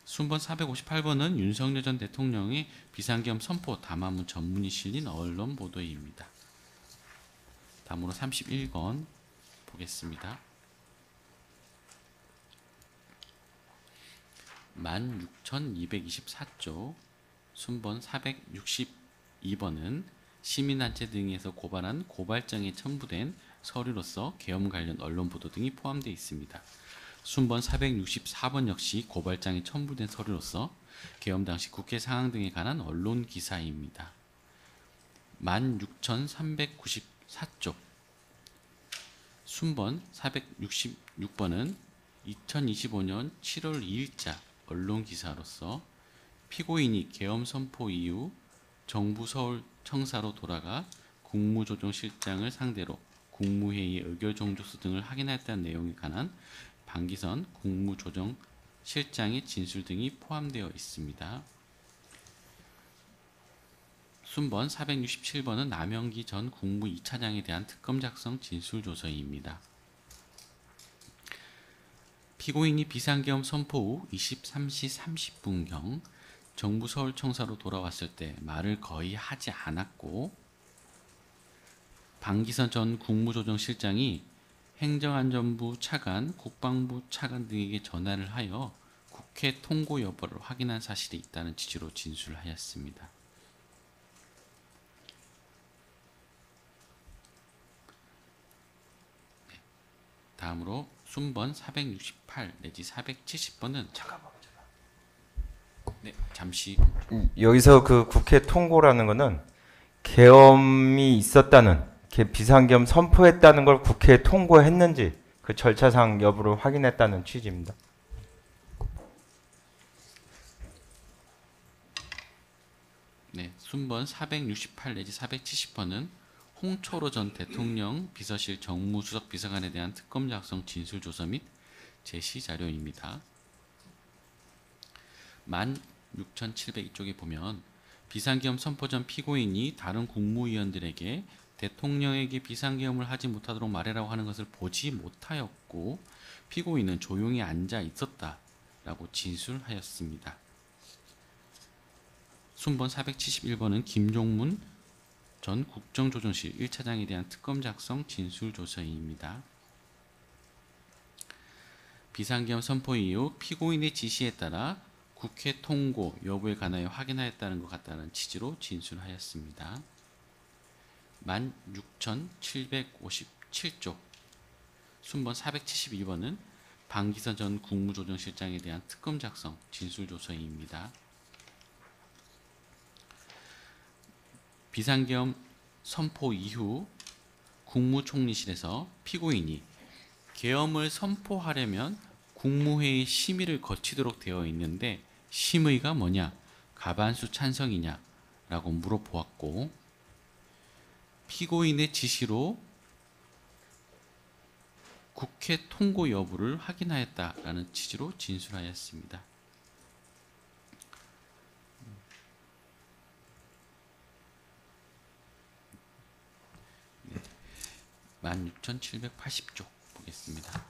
순번 458번은 윤석열 전 대통령의 비상계엄 선포 담화문 전문이 실린 언론 보도입니다. 다음으로 31건 보겠습니다. 16,224조 순번 462번은 시민단체 등에서 고발한 고발장에 첨부된 서류로서 계엄 관련 언론 보도 등이 포함되어 있습니다. 순번 464번 역시 고발장에 첨부된 서류로서 계엄 당시 국회 상황 등에 관한 언론 기사입니다. 16,394쪽 순번 466번은 2025년 7월 2일자 언론 기사로서 피고인이 계엄 선포 이후 정부 서울 청사로 돌아가 국무조정실장을 상대로 국무회의 의결 종족수 등을 확인했다는 내용에 관한 방기선 국무조정실장의 진술 등이 포함되어 있습니다. 순번 467번은 남영기 전 국무 2차장에 대한 특검 작성 진술 조서입니다. 피고인이 비상계엄 선포 후 23시 30분경 정부 서울청사로 돌아왔을 때 말을 거의 하지 않았고 방기선 전 국무조정실장이 행정안전부 차관, 국방부 차관 등에게 전화를 하여 국회 통고 여부를 확인한 사실이 있다는 취지로 진술하였습니다. 다음으로 순번 468 내지 470번은 네, 잠시 여기서 그 국회 통고라는 거는 계엄이 있었다는, 비상계엄 선포했다는 걸 국회에 통보했는지 그 절차상 여부를 확인했다는 취지입니다. 네, 순번 468 내지 470번은 홍철호 전 대통령 비서실 정무수석 비서관에 대한 특검 작성 진술 조서 및 제시 자료입니다. 16,702쪽에 보면 비상계엄 선포 전 피고인이 다른 국무위원들에게 대통령에게 비상계엄을 하지 못하도록 말해라고 하는 것을 보지 못하였고 피고인은 조용히 앉아 있었다라고 진술하였습니다. 순번 471번은 김종문 전 국정조정실 1차장에 대한 특검 작성 진술조서입니다. 비상계엄 선포 이후 피고인의 지시에 따라 국회 통고 여부에 관하여 확인하였다는 것 같다는 취지로 진술하였습니다. 16,757쪽 순번 472번은 방기선 전 국무조정실장에 대한 특검 작성 진술조서입니다. 비상계엄 선포 이후 국무총리실에서 피고인이 계엄을 선포하려면 국무회의 심의를 거치도록 되어 있는데 심의가 뭐냐, 과반수 찬성이냐 라고 물어보았고 피고인의 지시로 국회 통고 여부를 확인하였다라는 취지로 진술하였습니다. 16,780쪽 보겠습니다.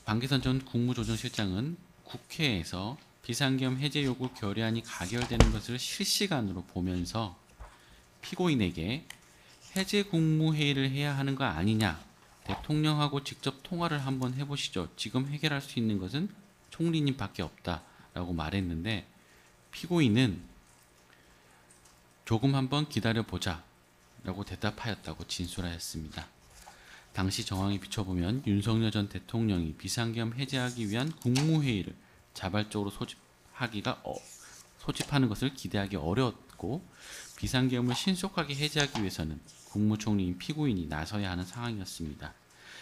방기선 전 국무조정실장은 국회에서 비상계엄 해제 요구 결의안이 가결되는 것을 실시간으로 보면서 피고인에게 해제 국무회의를 해야 하는 거 아니냐, 대통령하고 직접 통화를 한번 해보시죠. 지금 해결할 수 있는 것은 총리님밖에 없다라고 말했는데 피고인은 조금 한번 기다려보자 라고 대답하였다고 진술하였습니다. 당시 정황에 비춰보면 윤석열 전 대통령이 비상계엄 해제하기 위한 국무회의를 자발적으로 소집하는 것을 기대하기 어려웠고 비상계엄을 신속하게 해제하기 위해서는 국무총리인 피고인이 나서야 하는 상황이었습니다.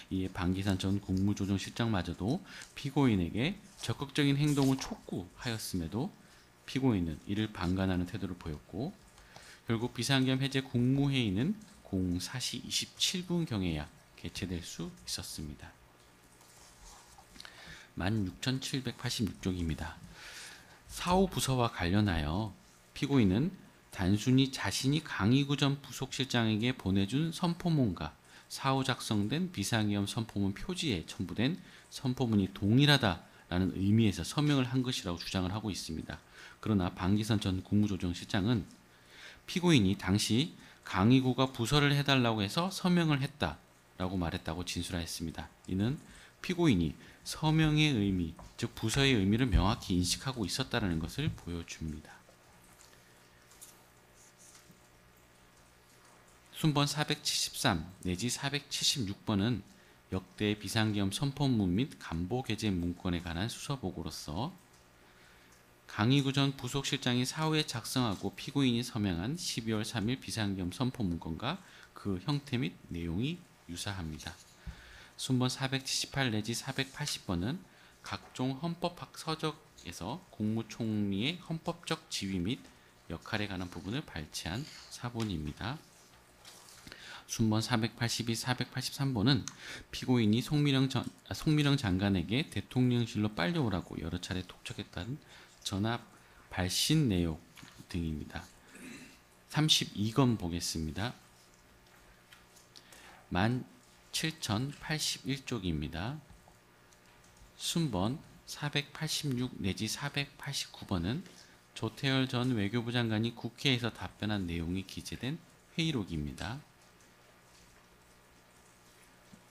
이에 방기산 전 국무조정실장마저도 피고인에게 적극적인 행동을 촉구하였음에도 피고인은 이를 방관하는 태도를 보였고 결국 비상계엄 해제 국무회의는 04시 27분경에야 개최될 수 있었습니다. 16,786쪽입니다. 사후 부서와 관련하여 피고인은 단순히 자신이 강희구 전 부속실장에게 보내준 선포문과 사후 작성된 비상계엄 선포문 표지에 첨부된 선포문이 동일하다라는 의미에서 서명을 한 것이라고 주장을 하고 있습니다. 그러나 방기선 전 국무조정실장은 피고인이 당시 강희구가 부서를 해달라고 해서 서명을 했다라고 말했다고 진술하였습니다. 이는 피고인이 서명의 의미, 즉 부서의 의미를 명확히 인식하고 있었다는 것을 보여줍니다. 순번 473 내지 476번은 역대 비상계엄 선포문 및 간보게재 문건에 관한 수사보고로서 강희구 전 부속실장이 사후에 작성하고 피고인이 서명한 12월 3일 비상계엄 선포문건과 그 형태 및 내용이 유사합니다. 순번 478 내지 480번은 각종 헌법학 서적에서 국무총리의 헌법적 지위 및 역할에 관한 부분을 발췌한 사본입니다. 순번 482, 483번은 피고인이 송미령 장관에게 대통령실로 빨리 오라고 여러 차례 독촉했다는 전화 발신 내용 등입니다. 32건 보겠습니다. 17,081쪽입니다. 순번 486 내지 489번은 조태열 전 외교부 장관이 국회에서 답변한 내용이 기재된 회의록입니다.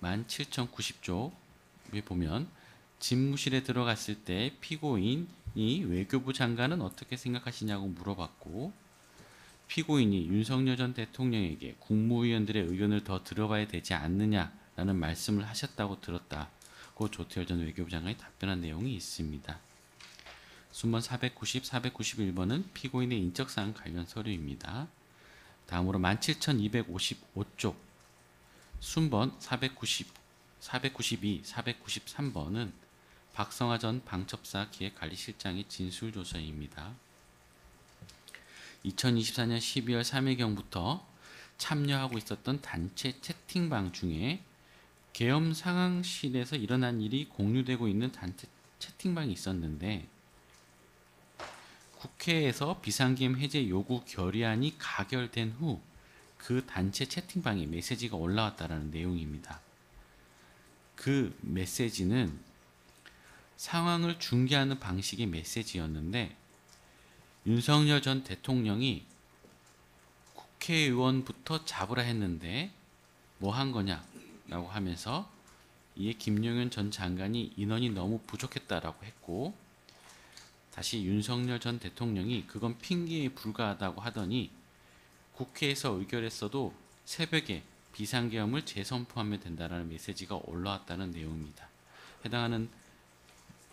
17,090쪽에 보면 집무실에 들어갔을 때 피고인이 외교부 장관은 어떻게 생각하시냐고 물어봤고 피고인이 윤석열 전 대통령에게 국무위원들의 의견을 더 들어봐야 되지 않느냐라는 말씀을 하셨다고 들었다고 조태열 전 외교부 장관이 답변한 내용이 있습니다. 순번 490, 491번은 피고인의 인적사항 관련 서류입니다. 다음으로 17,255쪽 순번 492, 493번은 박성화 전 방첩사 기획관리실장의 진술조서입니다. 2024년 12월 3일경부터 참여하고 있었던 단체 채팅방 중에 계엄 상황실에서 일어난 일이 공유되고 있는 단체 채팅방이 있었는데 국회에서 비상계엄 해제 요구 결의안이 가결된 후 그 단체 채팅방에 메시지가 올라왔다라는 내용입니다. 그 메시지는 상황을 중계하는 방식의 메시지였는데 윤석열 전 대통령이 국회의원부터 잡으라 했는데 뭐 한 거냐라고 하면서 이에 김용현 전 장관이 인원이 너무 부족했다라고 했고 다시 윤석열 전 대통령이 그건 핑계에 불과하다고 하더니 국회에서 의결했어도 새벽에 비상계엄을 재선포하면 된다라는 메시지가 올라왔다는 내용입니다. 해당하는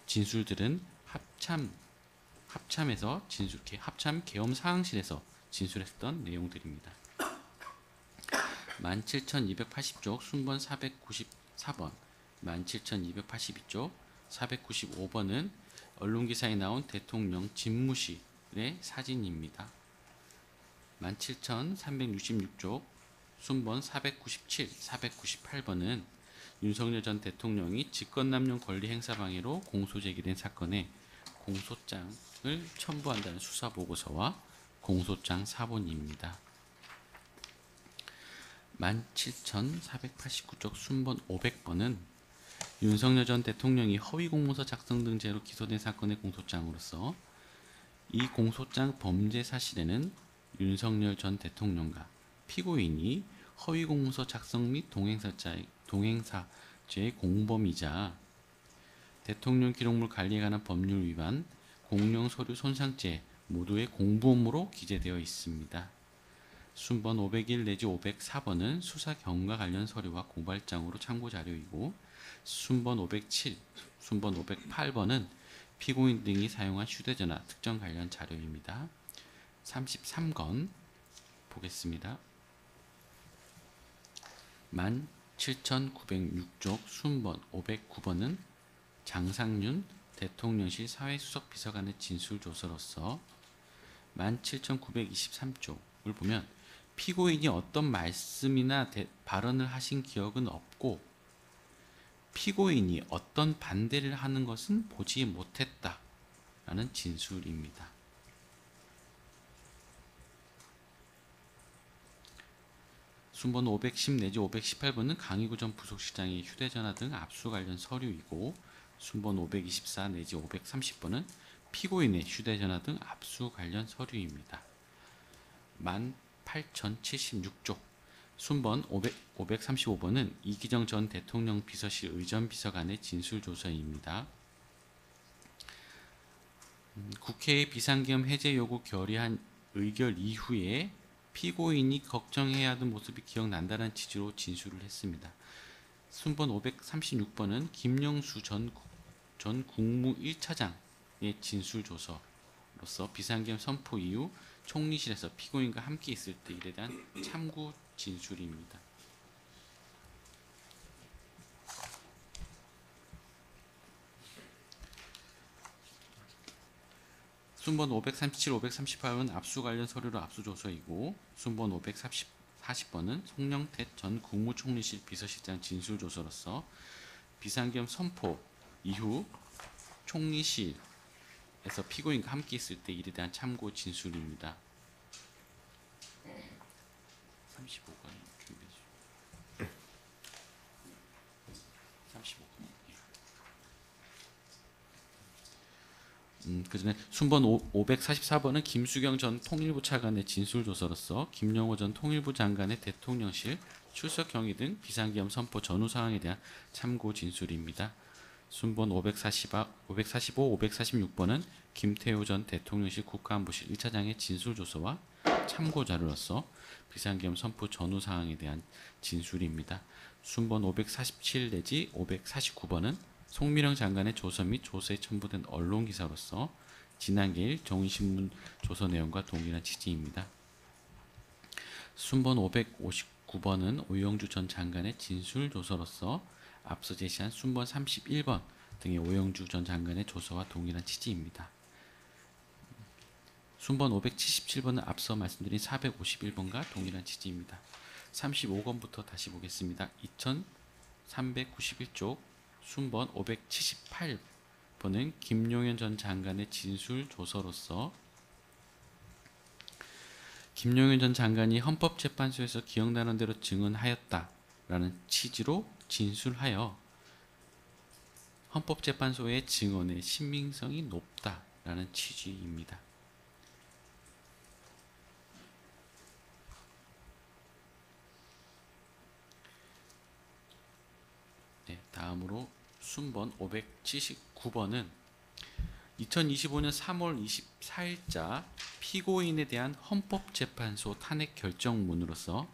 진술들은 합참에서 합참 계엄 상황실에서 진술했던 내용들입니다. 17,280쪽 순번 494번, 17,282쪽 495번은 언론기사에 나온 대통령 집무실의 사진입니다. 17,366쪽 순번 497, 498번은 윤석열 전 대통령이 직권남용 권리행사방해로 공소제기된 사건에 공소장을 첨부한다는 수사보고서와 공소장 사본입니다. 17,489쪽 순번 500번은 윤석열 전 대통령이 허위공문서 작성 등 죄로 기소된 사건의 공소장으로서 이 공소장 범죄 사실에는 윤석열 전 대통령과 피고인이 허위공문서 작성 및 동행사죄의 공범이자 대통령 기록물 관리에 관한 법률 위반, 공룡서류 손상죄 모두의 공범으로 기재되어 있습니다. 순번 501 내지 504번은 수사 경과 관련 서류와 고발장으로 참고 자료이고 순번 507, 순번 508번은 피고인 등이 사용한 휴대전화 특정 관련 자료입니다. 33건 보겠습니다. 17,906쪽 순번 509번은 장상윤 대통령실 사회수석 비서관의 진술조서로서 17,923쪽을 보면 피고인이 어떤 말씀이나 발언을 하신 기억은 없고 피고인이 어떤 반대를 하는 것은 보지 못했다라는 진술입니다. 순번 510 내지 518번은 강희구 전 부속실장의 휴대전화 등 압수 관련 서류이고 순번 524 내지 530번은 피고인의 휴대전화 등 압수 관련 서류입니다. 18,076쪽 순번 535번은 이기정 전 대통령 비서실 의전비서관의 진술조서입니다. 국회의 비상계엄 해제 요구 결의안 의결 이후에 피고인이 걱정해야 하던 모습이 기억난다는 취지로 진술을 했습니다. 순번 536번은 김영수 전 국무 1차장의 진술조서로서 비상계엄 선포 이후 총리실에서 피고인과 함께 있을 때 일에 대한 참고 진술입니다. 순번 537, 538은 압수 관련 서류로 압수조서이고 순번 540번은 송영태 전 국무총리실 비서실장 진술조서로서 비상계엄 선포 이후 총리실에서 피고인과 함께 있을 때 일에 대한 참고 진술입니다. 35번 준비해 주세요. 35번. 그전에 순번 544번은 김수경 전 통일부 차관의 진술조서로서 김용호 전 통일부 장관의 대통령실 출석 경위 등 비상계엄 선포 전후 상황에 대한 참고 진술입니다. 순번 545, 546번은 김태호 전 대통령실 국가안보실 1차장의 진술조서와 참고자료로서 비상계엄 선포 전후 상황에 대한 진술입니다. 순번 547 내지 549번은 송미령 장관의 조서 및 조서에 첨부된 언론기사로서 지난개일 종이신문 조서 내용과 동일한 취지입니다. 순번 559번은 오영주 전 장관의 진술 조서로서 앞서 제시한 순번 31번 등의 오영주 전 장관의 조서와 동일한 취지입니다. 순번 577번은 앞서 말씀드린 451번과 동일한 취지입니다. 35권부터 다시 보겠습니다. 2391쪽 순번 578번은 김용현 전 장관의 진술 조서로서 김용현 전 장관이 헌법재판소에서 기억나는 대로 증언하였다라는 취지로 진술하여 헌법재판소의 증언의 신빙성이 높다라는 취지입니다. 네, 다음으로 순번 579번은 2025년 3월 24일자 피고인에 대한 헌법재판소 탄핵 결정문으로서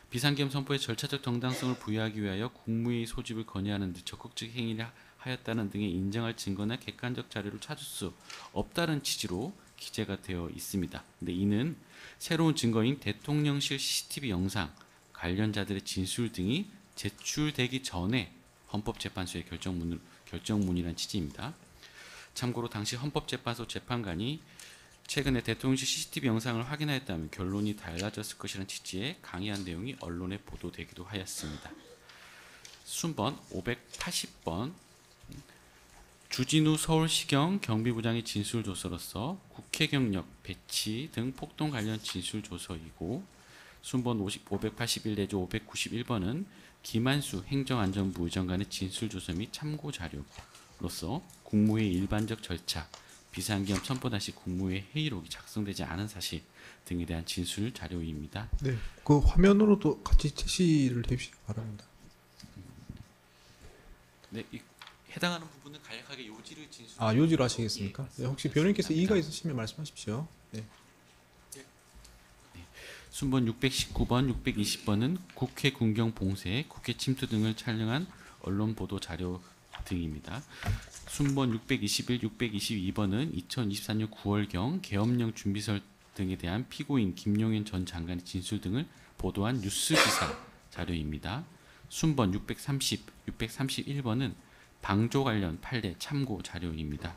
비상계엄 선포의 절차적 정당성을 부여하기 위하여 국무회의 소집을 건의하는 등 적극적 행위를 하였다는 등의 인정할 증거나 객관적 자료를 찾을 수 없다는 취지로 기재가 되어 있습니다. 근데 이는 새로운 증거인 대통령실 CCTV 영상, 관련자들의 진술 등이 제출되기 전에 헌법재판소의 결정문이란 취지입니다. 참고로 당시 헌법재판소 재판관이 최근에 대통령실 CCTV 영상을 확인하였다면 결론이 달라졌을 것이라는 취지의 강의한 내용이 언론에 보도되기도 하였습니다. 순번 580번 주진우 서울시경 경비부장의 진술조서로서 국회 경력, 배치 등 폭동 관련 진술조서이고 순번 581 내지 591번은 김한수 행정안전부 의장관의 진술조서 및 참고자료로서 국무회의 일반적 절차, 비상계엄 선포 당시 국무회의 회의록이 작성되지 않은 사실 등에 대한 진술 자료입니다. 네, 그 화면으로도 같이 제시를 해주시기 바랍니다. 네, 해당하는 부분은 간략하게 요지를 진술. 아, 요지로 하시겠습니까? 네, 혹시 변호인께서 이의가 있으시면 말씀하십시오. 네. 순번 619번, 620번은 국회 군경 봉쇄, 국회 침투 등을 촬영한 언론 보도 자료 등입니다. 순번 621, 622번은 2024년 9월경 계엄령 준비설 등에 대한 피고인 김용현 전 장관의 진술 등을 보도한 뉴스 기사 자료입니다. 순번 630, 631번은 방조 관련 판례 참고 자료입니다.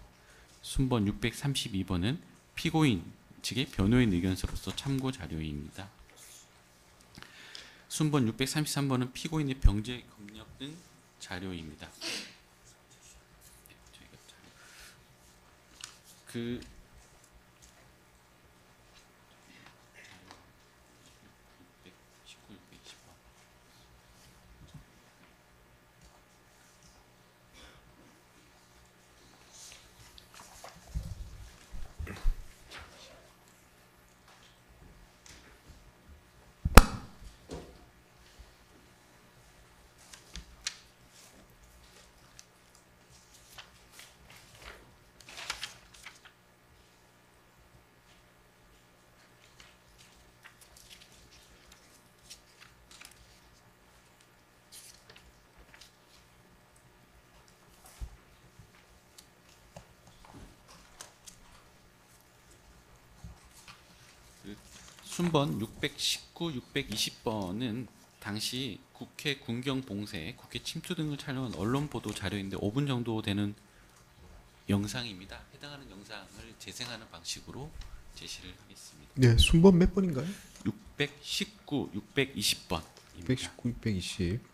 순번 632번은 피고인 측의 변호인 의견서로서 참고 자료입니다. 순번 633번은 피고인의 병제 검역 등 자료입니다. 그 순번 619, 620번은 당시 국회 군경 봉쇄, 국회 침투 등을 촬영한 언론 보도 자료인데 5분 정도 되는 영상입니다. 해당하는 영상을 재생하는 방식으로 제시를 하겠습니다. 네, 순번 몇 번인가요? 619, 620번. 619, 620.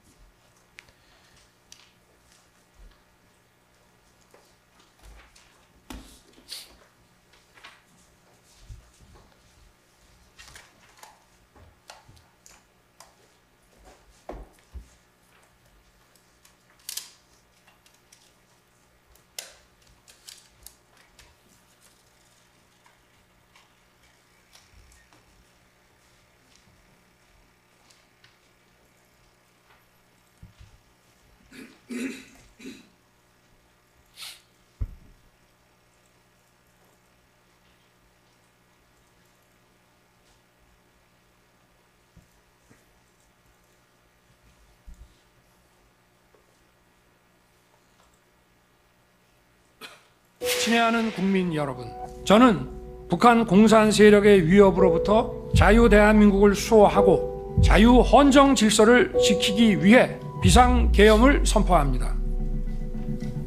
친애하는 국민 여러분, 저는 북한 공산 세력의 위협으로부터 자유 대한민국을 수호하고 자유 헌정 질서를 지키기 위해 비상계엄을 선포합니다.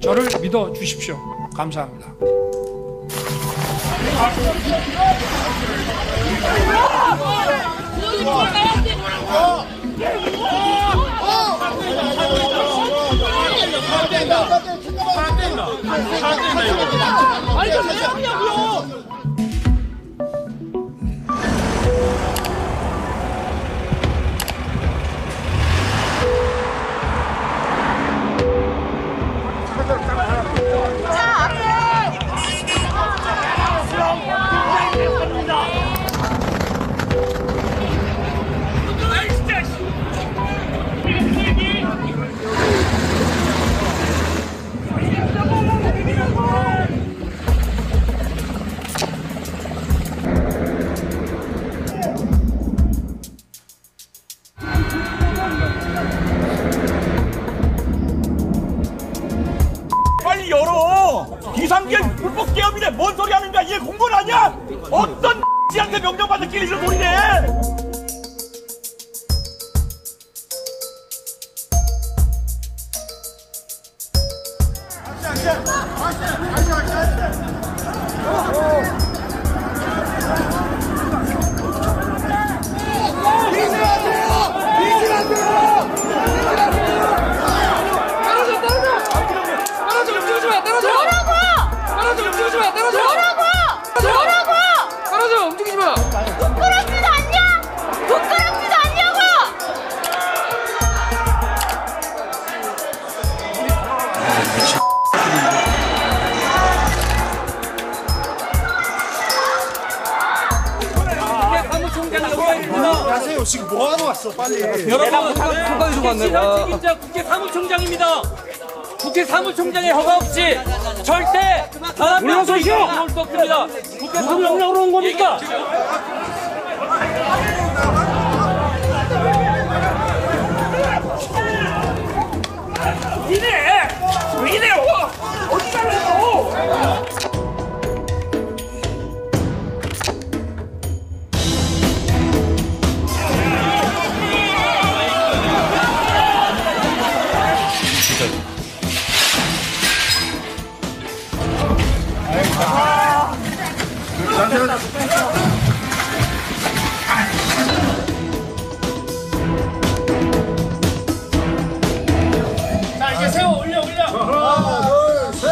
저를 믿어 주십시오. 감사합니다. 빨리 열어! 비상계엄 불법 계엄이네. 뭔 소리 하는 거야? 이게 공무원 아니야? 어떤 X한테 명령받은 끼리 이런 소리네. 하세요. 지금 뭐 하러 왔어? 빨리. 여러분, 지시할 책임자 국회 사무총장입니다. 국회 사무총장의 허가 없이 절대 단한 명도 나올 수 없습니다. 국회 사무총장으로 온 겁니까? 왜 이래? 어디 가려고? 자, 이제 세워 올려. 하나, 둘, 셋.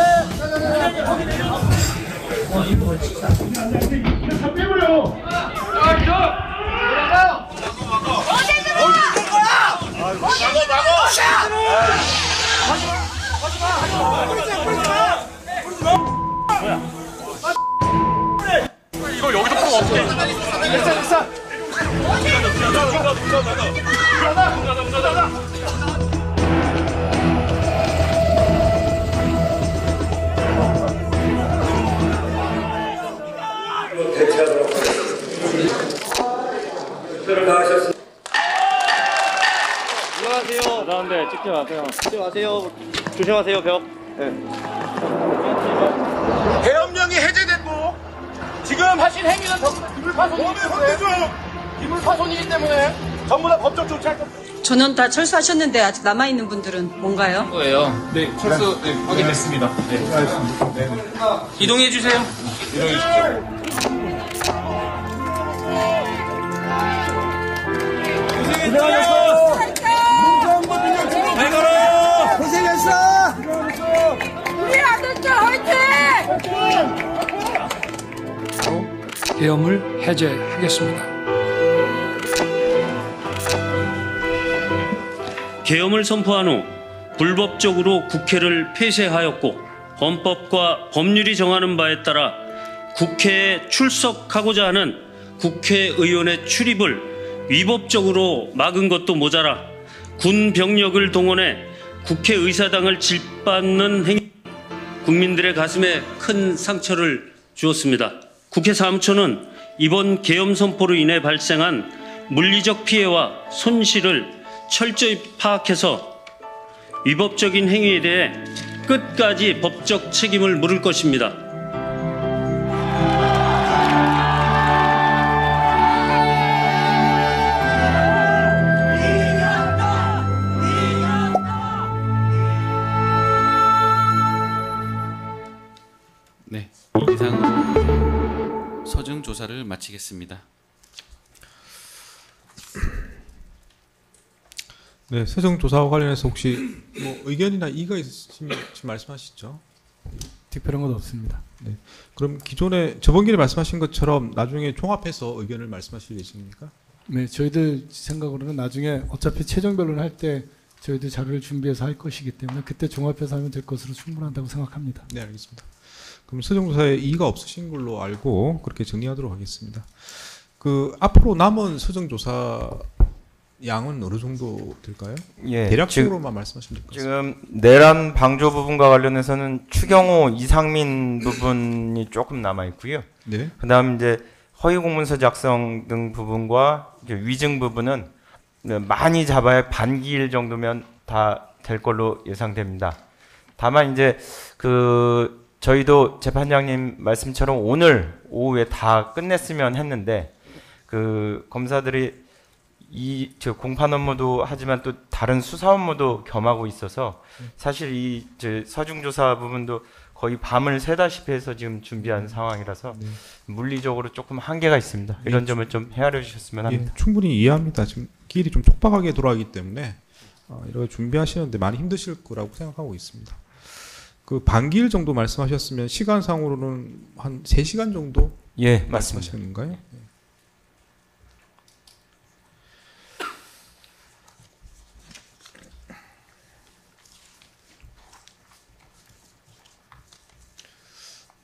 이거 여기서 풀어 어떻게? 됐어. 안녕하세요. 그런데 찍지 마세요. 찍지 마세요. 조심하세요, 벽. 네. 계엄령이 해제됐고 지금 하신 행위는 전부 다 기물파손이기 때문에 기물파손이기 때문에 전부 다 법적 조치할 겁니다. 전원 다 철수하셨는데 아직 남아 있는 분들은 뭔가요? 거예요. 네, 철수 확인됐습니다. 네, 알겠습니다. 네. 이동해 주세요. 이동해 주십시오. 고생했어. 잘 가라. 고생했어. 우리 아들들 화이팅! 계엄을 해제하겠습니다. 계엄을 선포한 후 불법적으로 국회를 폐쇄하였고 헌법과 법률이 정하는 바에 따라 국회에 출석하고자 하는 국회의원의 출입을 위법적으로 막은 것도 모자라 군 병력을 동원해 국회의사당을 짓밟는 행위, 국민들의 가슴에 큰 상처를 주었습니다. 국회 사무처는 이번 계엄 선포로 인해 발생한 물리적 피해와 손실을 철저히 파악해서 위법적인 행위에 대해 끝까지 법적 책임을 물을 것입니다. 서증 조사를 마치겠습니다. 네, 서정 조사와 관련해서 혹시 뭐 의견이나 이의가 있으시면 지금 말씀하시죠. 특별한 건 없습니다. 네. 그럼 기존에 저번 기회에 말씀하신 것처럼 나중에 종합해서 의견을 말씀하실 예정입니까? 네, 저희들 생각으로는 나중에 어차피 최종 변론을 할 때 저희들 자료를 준비해서 할 것이기 때문에 그때 종합해서 하면 될 것으로 충분한다고 생각합니다. 네, 알겠습니다. 그럼 서정조사에 이의가 없으신 걸로 알고 그렇게 정리하도록 하겠습니다. 그 앞으로 남은 서정조사 양은 어느 정도 될까요? 예, 대략적으로만 말씀하시면 될 것 같습니다. 지금 내란 방조 부분과 관련해서는 추경호, 이상민 부분이 조금 남아 있고요. 네. 그다음 이제 허위 공문서 작성 등 부분과 이제 위증 부분은 많이 잡아야 반기일 정도면 다 될 걸로 예상됩니다. 다만 이제 그 저희도 재판장님 말씀처럼 오늘 오후에 다 끝냈으면 했는데 그 검사들이 저 공판 업무도 하지만 또 다른 수사 업무도 겸하고 있어서 사실 이 서중조사 부분도 거의 밤을 새다시피 해서 지금 준비한 상황이라서 물리적으로 조금 한계가 있습니다. 이런 점을 좀 헤아려 주셨으면 합니다. 예, 충분히 이해합니다. 지금 길이 좀 촉박하게 돌아가기 때문에 이렇게 준비하시는데 많이 힘드실 거라고 생각하고 있습니다. 그 반기일 정도 말씀하셨으면 시간상으로는 한 3시간 정도 예, 말씀하시는 건가요?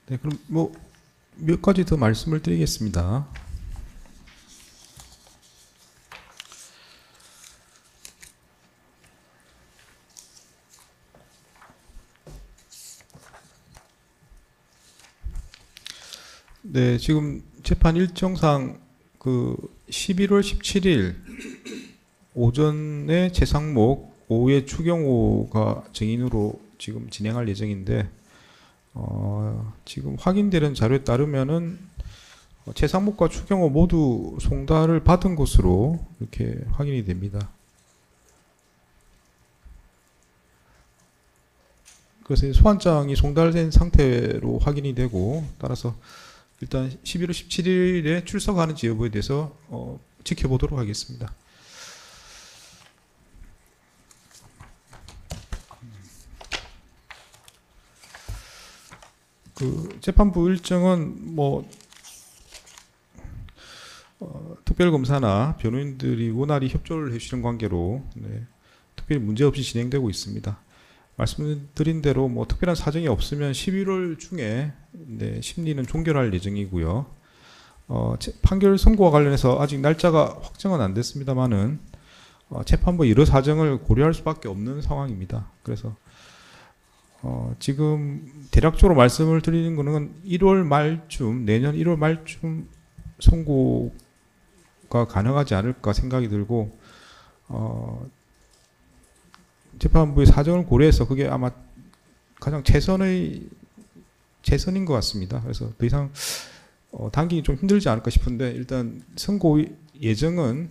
네, 그럼 뭐 몇 가지 더 말씀을 드리겠습니다. 네, 지금 재판 일정상 그 11월 17일 오전에 최상목, 오후에 추경호가 증인으로 지금 진행할 예정인데 지금 확인되는 자료에 따르면은 최상목과 추경호 모두 송달을 받은 것으로 이렇게 확인이 됩니다. 그래서 소환장이 송달된 상태로 확인이 되고 따라서 일단 11월 17일에 출석하는지 여부에 대해서 지켜보도록 하겠습니다. 그 재판부 일정은 뭐 특별검사나 변호인들이 원활히 협조를 해주시는 관계로 특별히 문제없이 진행되고 있습니다. 말씀드린 대로 뭐 특별한 사정이 없으면 11월 중에 심리는 종결할 예정이고요. 판결 선고와 관련해서 아직 날짜가 확정은 안 됐습니다만은 재판부 여러 사정을 고려할 수밖에 없는 상황입니다. 그래서 지금 대략적으로 말씀을 드리는 것은 1월 말쯤, 내년 1월 말쯤 선고가 가능하지 않을까 생각이 들고 재판부의 사정을 고려해서 그게 아마 가장 최선인 것 같습니다. 그래서 더 이상 당기기 좀 힘들지 않을까 싶은데 일단 선고 예정은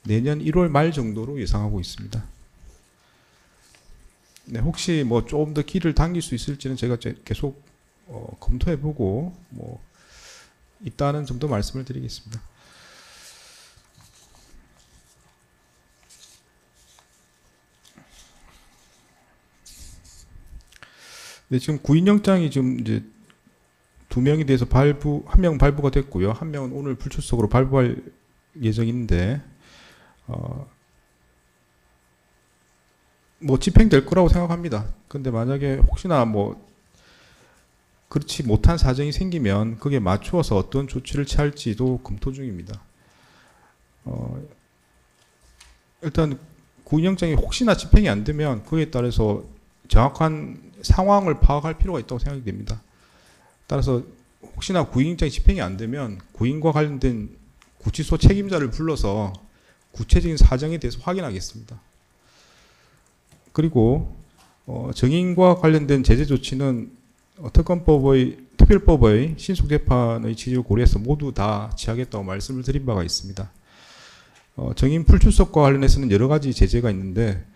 내년 1월 말 정도로 예상하고 있습니다. 네, 혹시 뭐 조금 더 길을 당길 수 있을지는 제가 계속 검토해보고 뭐 있다는 좀 더 말씀을 드리겠습니다. 네, 지금 구인영장이 지금 이제 2명이 돼서 한 명 발부가 됐고요. 한 명은 오늘 불출석으로 발부할 예정인데 뭐 집행될 거라고 생각합니다. 근데 만약에 혹시나 뭐 그렇지 못한 사정이 생기면 그게 맞추어서 어떤 조치를 취할지도 검토 중입니다. 일단 구인영장이 혹시나 집행이 안 되면 그에 따라서 정확한 상황을 파악할 필요가 있다고 생각이 됩니다. 따라서 혹시나 구인영장이 집행이 안 되면 구인과 관련된 구치소 책임자를 불러서 구체적인 사정에 대해서 확인하겠습니다. 그리고 정인과 관련된 제재 조치는 특별법의 신속재판의 취지를 고려해서 모두 다 취하겠다고 말씀을 드린 바가 있습니다. 정인 불출석과 관련해서는 여러 가지 제재가 있는데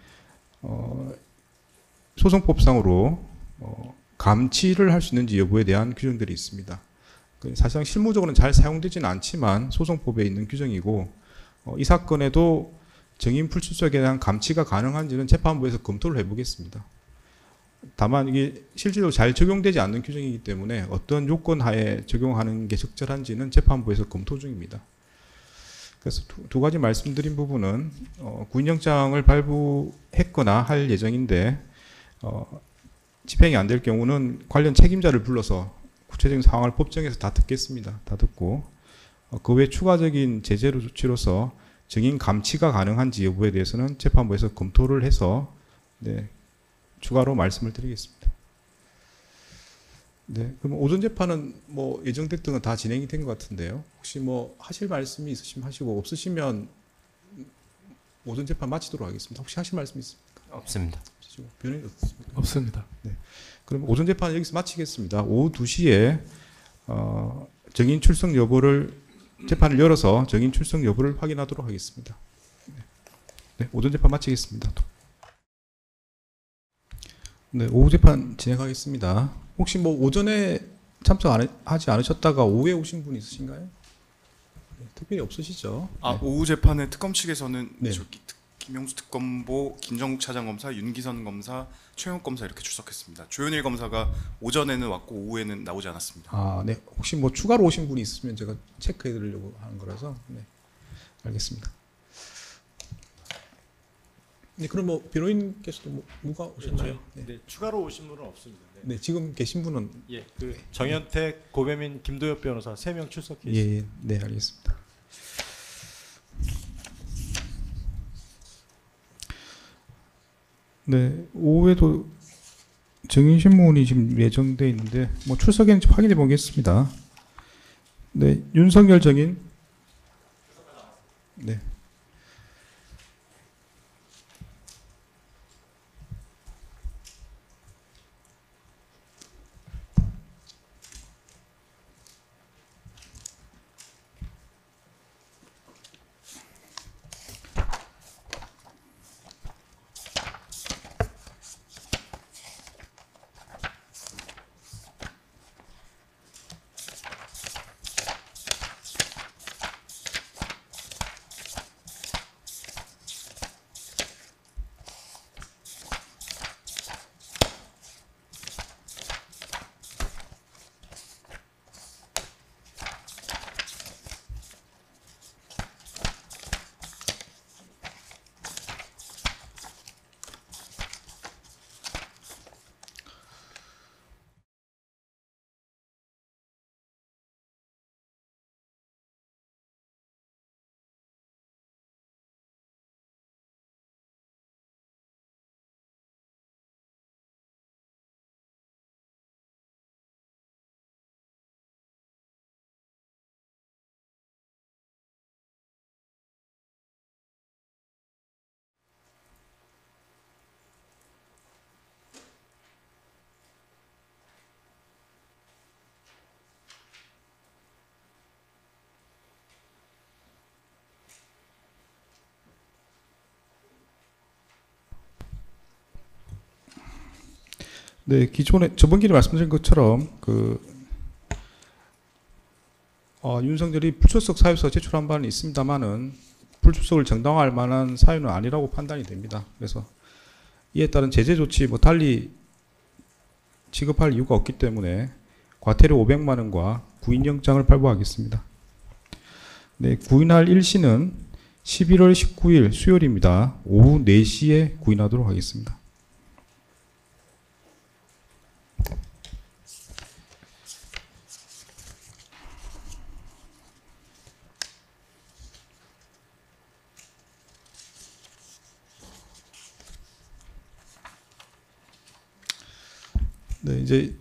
소송법상으로 감치를 할 수 있는지 여부에 대한 규정들이 있습니다. 사실상 실무적으로는 잘 사용되지는 않지만 소송법에 있는 규정이고 이 사건에도 증인 불출석에 대한 감치가 가능한지는 재판부에서 검토를 해보겠습니다. 다만 이게 실제로 잘 적용되지 않는 규정이기 때문에 어떤 요건 하에 적용하는 게 적절한지는 재판부에서 검토 중입니다. 그래서 두 가지 말씀드린 부분은 구인영장을 발부했거나 할 예정인데 집행이 안 될 경우는 관련 책임자를 불러서 구체적인 상황을 법정에서 다 듣겠습니다. 다 듣고 그 외 추가적인 제재 조치로서 증인 감치가 가능한지 여부에 대해서는 재판부에서 검토를 해서 네, 추가로 말씀을 드리겠습니다. 네, 그럼 오전 재판은 뭐 예정됐던 건 다 진행이 된 것 같은데요. 혹시 뭐 하실 말씀이 있으시면 하시고 없으시면 오전 재판 마치도록 하겠습니다. 혹시 하실 말씀 있습니까? 없습니다. 변호인 없습니까? 없습니다. 네. 그럼 오전 재판 여기서 마치겠습니다. 오후 2시에 증인 출석 여부를 재판을 열어서 증인 출석 여부를 확인하도록 하겠습니다. 네, 오전 재판 마치겠습니다. 네, 오후 재판 진행하겠습니다. 혹시 뭐 오전에 참석하지 않으셨다가 오후에 오신 분 있으신가요? 네, 특별히 없으시죠? 아, 네. 오후 재판에 특검 측에서는 네. 김용수 특검보, 김정국 차장검사, 윤기선 검사, 최영욱 검사 이렇게 출석했습니다. 조현일 검사가 오전에는 왔고 오후에는 나오지 않았습니다. 아, 네. 혹시 뭐 추가로 오신 분이 있으면 제가 체크해 드리려고 하는 거라서. 네. 알겠습니다. 네, 그럼 뭐 변호인께서도 뭐 누가 오셨나요? 네. 네, 추가로 오신 분은 없습니다. 네, 네, 지금 계신 분은 예, 그 정현택, 고배민, 김도엽 변호사 3명 출석해 예, 있습니다. 예, 네, 알겠습니다. 네, 오후에도 증인 신문이 지금 예정돼 있는데 뭐 출석인지 확인해 보겠습니다. 네, 윤석열 증인. 네. 네, 기존에 저번 기회에 말씀드린 것처럼 윤석열이 불출석 사유서 제출한 바는 있습니다만은 불출석을 정당화할 만한 사유는 아니라고 판단이 됩니다. 그래서 이에 따른 제재 조치 뭐 달리 지급할 이유가 없기 때문에 과태료 500만 원과 구인영장을 발부하겠습니다. 네, 구인할 1시는 11월 19일 수요일입니다. 오후 4시에 구인하도록 하겠습니다. 네, 이제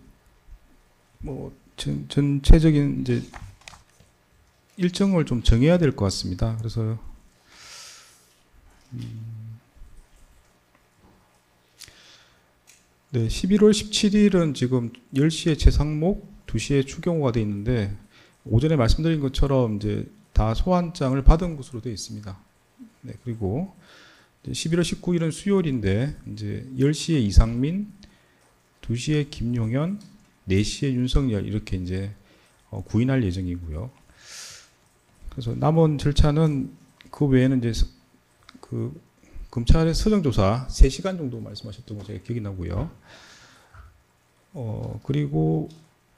뭐 전체적인 이제 일정을 좀 정해야 될 것 같습니다. 그래서 네, 11월 17일은 지금 10시에 재상목, 2시에 추경호가 되어 있는데 오전에 말씀드린 것처럼 이제 다 소환장을 받은 것으로 되어 있습니다. 네, 그리고 11월 19일은 수요일인데 이제 10시에 이상민, 2시에 김용현, 4시에 윤석열 이렇게 이제 구인할 예정이고요. 그래서 남은 절차는 그 외에는 이제 그 검찰의 서정조사 3시간 정도 말씀하셨던 거 제가 기억이 나고요. 그리고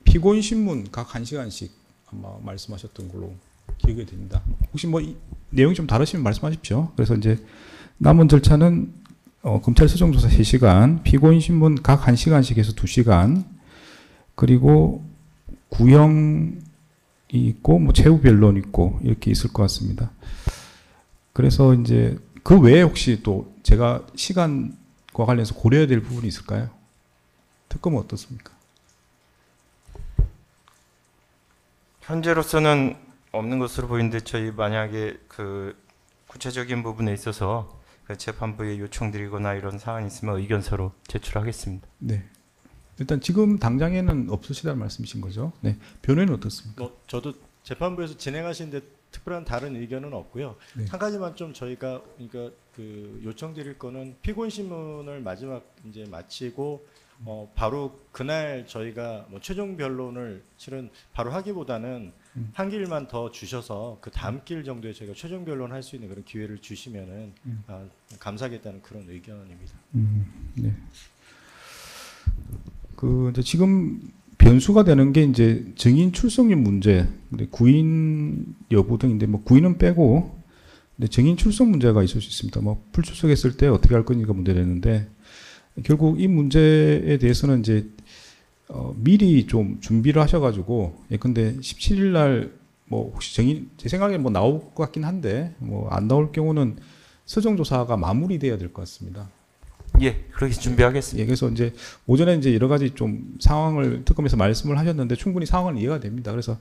피고인 신문 각 1시간씩 아마 말씀하셨던 걸로 기억이 됩니다. 혹시 뭐 내용이 좀 다르시면 말씀하십시오. 그래서 이제 남은 절차는 검찰 서정조사 3시간, 피고인 신문 각 1시간씩 해서 2시간, 그리고 구형이 있고 뭐 최후 변론 있고 이렇게 있을 것 같습니다. 그래서 이제 그 외에 혹시 또 제가 시간과 관련해서 고려해야 될 부분이 있을까요? 특검은 어떻습니까? 현재로서는 없는 것으로 보이는데 저희 만약에 그 구체적인 부분에 있어서 그 재판부에 요청드리거나 이런 사안이 있으면 의견서로 제출하겠습니다. 네. 일단 지금 당장에는 없으시다는 말씀이신 거죠? 네. 변호인은 어떻습니까? 저도 재판부에서 진행하시는데 특별한 다른 의견은 없고요. 네. 한 가지만 좀 저희가 그러니까 그 요청드릴 거는 피고인 신문을 마지막 이제 마치고 바로 그날 저희가 뭐 최종 변론을 실은 바로 하기보다는 한 길만 더 주셔서 그 다음 길 정도에 저희가 최종 변론 할 수 있는 그런 기회를 주시면은 감사하겠다는 그런 의견입니다. 네. 그 이제 지금 변수가 되는 게 이제 증인 출석률 문제, 근데 구인 여부 등인데 뭐 구인은 빼고, 근데 증인 출석 문제가 있을 수 있습니다. 뭐 불출석했을 때 어떻게 할 건지가 문제되는데 결국 이 문제에 대해서는 이제 미리 좀 준비를 하셔가지고 예컨대 17일 날 뭐 혹시 증인 제 생각에 뭐 나올 것 같긴 한데 뭐 안 나올 경우는 서정조사가 마무리돼야 될 것 같습니다. 예, 그렇게 준비하겠습니다. 예, 그래서 이제 오전에 이제 여러 가지 좀 상황을 특검에서 말씀을 하셨는데 충분히 상황은 이해가 됩니다. 그래서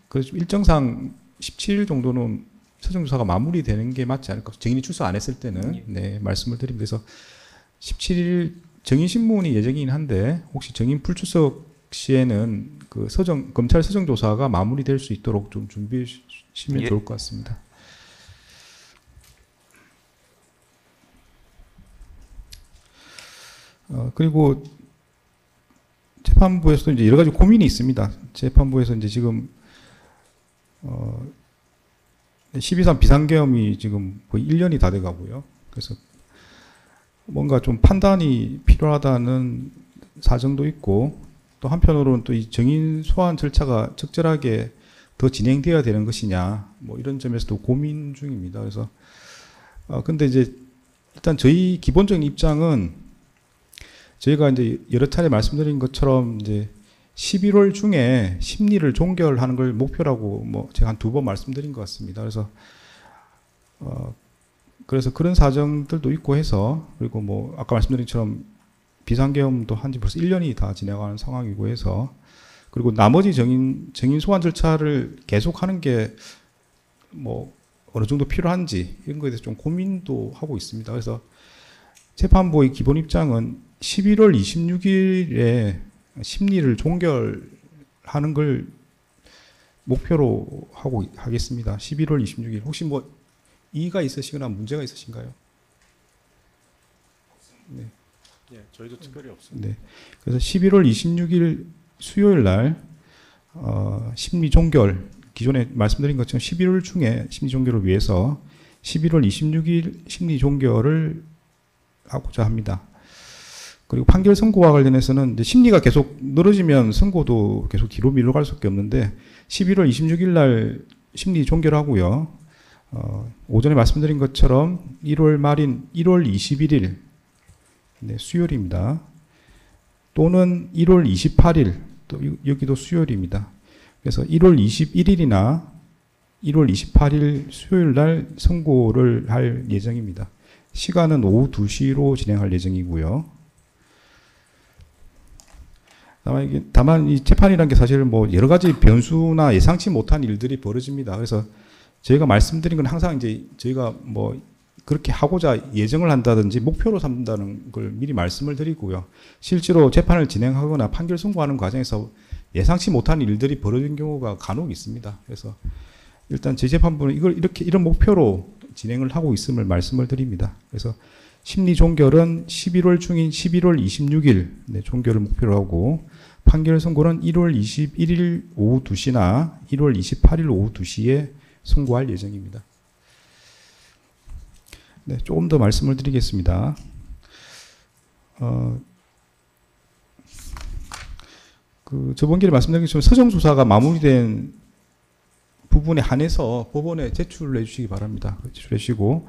그 일정상 17일 정도는 서정조사가 마무리되는 게 맞지 않을까. 증인이 출석 안 했을 때는 네, 말씀을 드립니다. 그래서 17일 증인 신문이 예정이긴 한데 혹시 증인 불출석 시에는 그 검찰 서정조사가 마무리될 수 있도록 좀 준비해 주시면 좋을 것 같습니다. 그리고 재판부에서도 이제 여러 가지 고민이 있습니다. 재판부에서 이제 지금 12.3 비상계엄이 지금 거의 1년이 다 돼가고요. 그래서 뭔가 좀 판단이 필요하다는 사정도 있고 또 한편으로는 또 이 증인 소환 절차가 적절하게 더 진행되어야 되는 것이냐 뭐 이런 점에서도 고민 중입니다. 그래서 근데 이제 일단 저희 기본적인 입장은 저희가 이제 여러 차례 말씀드린 것처럼 이제 11월 중에 심리를 종결하는 걸 목표라고 뭐 제가 한 2번 말씀드린 것 같습니다. 그래서 그런 사정들도 있고 해서 그리고 뭐 아까 말씀드린 것처럼 비상계엄도 한지 벌써 1년이 다 지나가는 상황이고 해서 그리고 나머지 증인 소환 절차를 계속하는 게 뭐 어느 정도 필요한지 이런 거에 대해서 좀 고민도 하고 있습니다. 그래서 재판부의 기본 입장은 11월 26일에 심리를 종결하는 걸 목표로 하겠습니다. 11월 26일. 혹시 뭐 이의가 있으시거나 문제가 있으신가요? 네. 예, 저희도 특별히 없습니다. 네. 그래서 11월 26일 수요일 날 심리 종결 기존에 말씀드린 것처럼 11월 중에 심리 종결을 위해서 11월 26일 심리 종결을 하고자 합니다. 그리고 판결 선고와 관련해서는 이제 심리가 계속 늘어지면 선고도 계속 뒤로 밀려갈 수밖에 없는데 11월 26일 날 심리 종결하고요. 오전에 말씀드린 것처럼 1월 말인 1월 21일 네, 수요일입니다. 또는 1월 28일 또 여기도 수요일입니다. 그래서 1월 21일이나 1월 28일 수요일 날 선고를 할 예정입니다. 시간은 오후 2시로 진행할 예정이고요. 다만 이 재판이라는 게 사실 뭐 여러 가지 변수나 예상치 못한 일들이 벌어집니다. 그래서 저희가 말씀드린 건 항상 이제 저희가 뭐 그렇게 하고자 예정을 한다든지 목표로 삼는다는 걸 미리 말씀을 드리고요. 실제로 재판을 진행하거나 판결 선고하는 과정에서 예상치 못한 일들이 벌어진 경우가 간혹 있습니다. 그래서 일단 제 재판부는 이런 목표로 진행을 하고 있음을 말씀을 드립니다. 그래서 심리 종결은 11월 중인 11월 26일 네, 종결을 목표로 하고 판결 선고는 1월 21일 오후 2시나 1월 28일 오후 2시에 선고할 예정입니다. 네, 조금 더 말씀을 드리겠습니다. 저번 기회에 말씀드린 것처럼 서정 조사가 마무리된 부분에 한해서 법원에 제출해 주시기 바랍니다. 제출해 주시고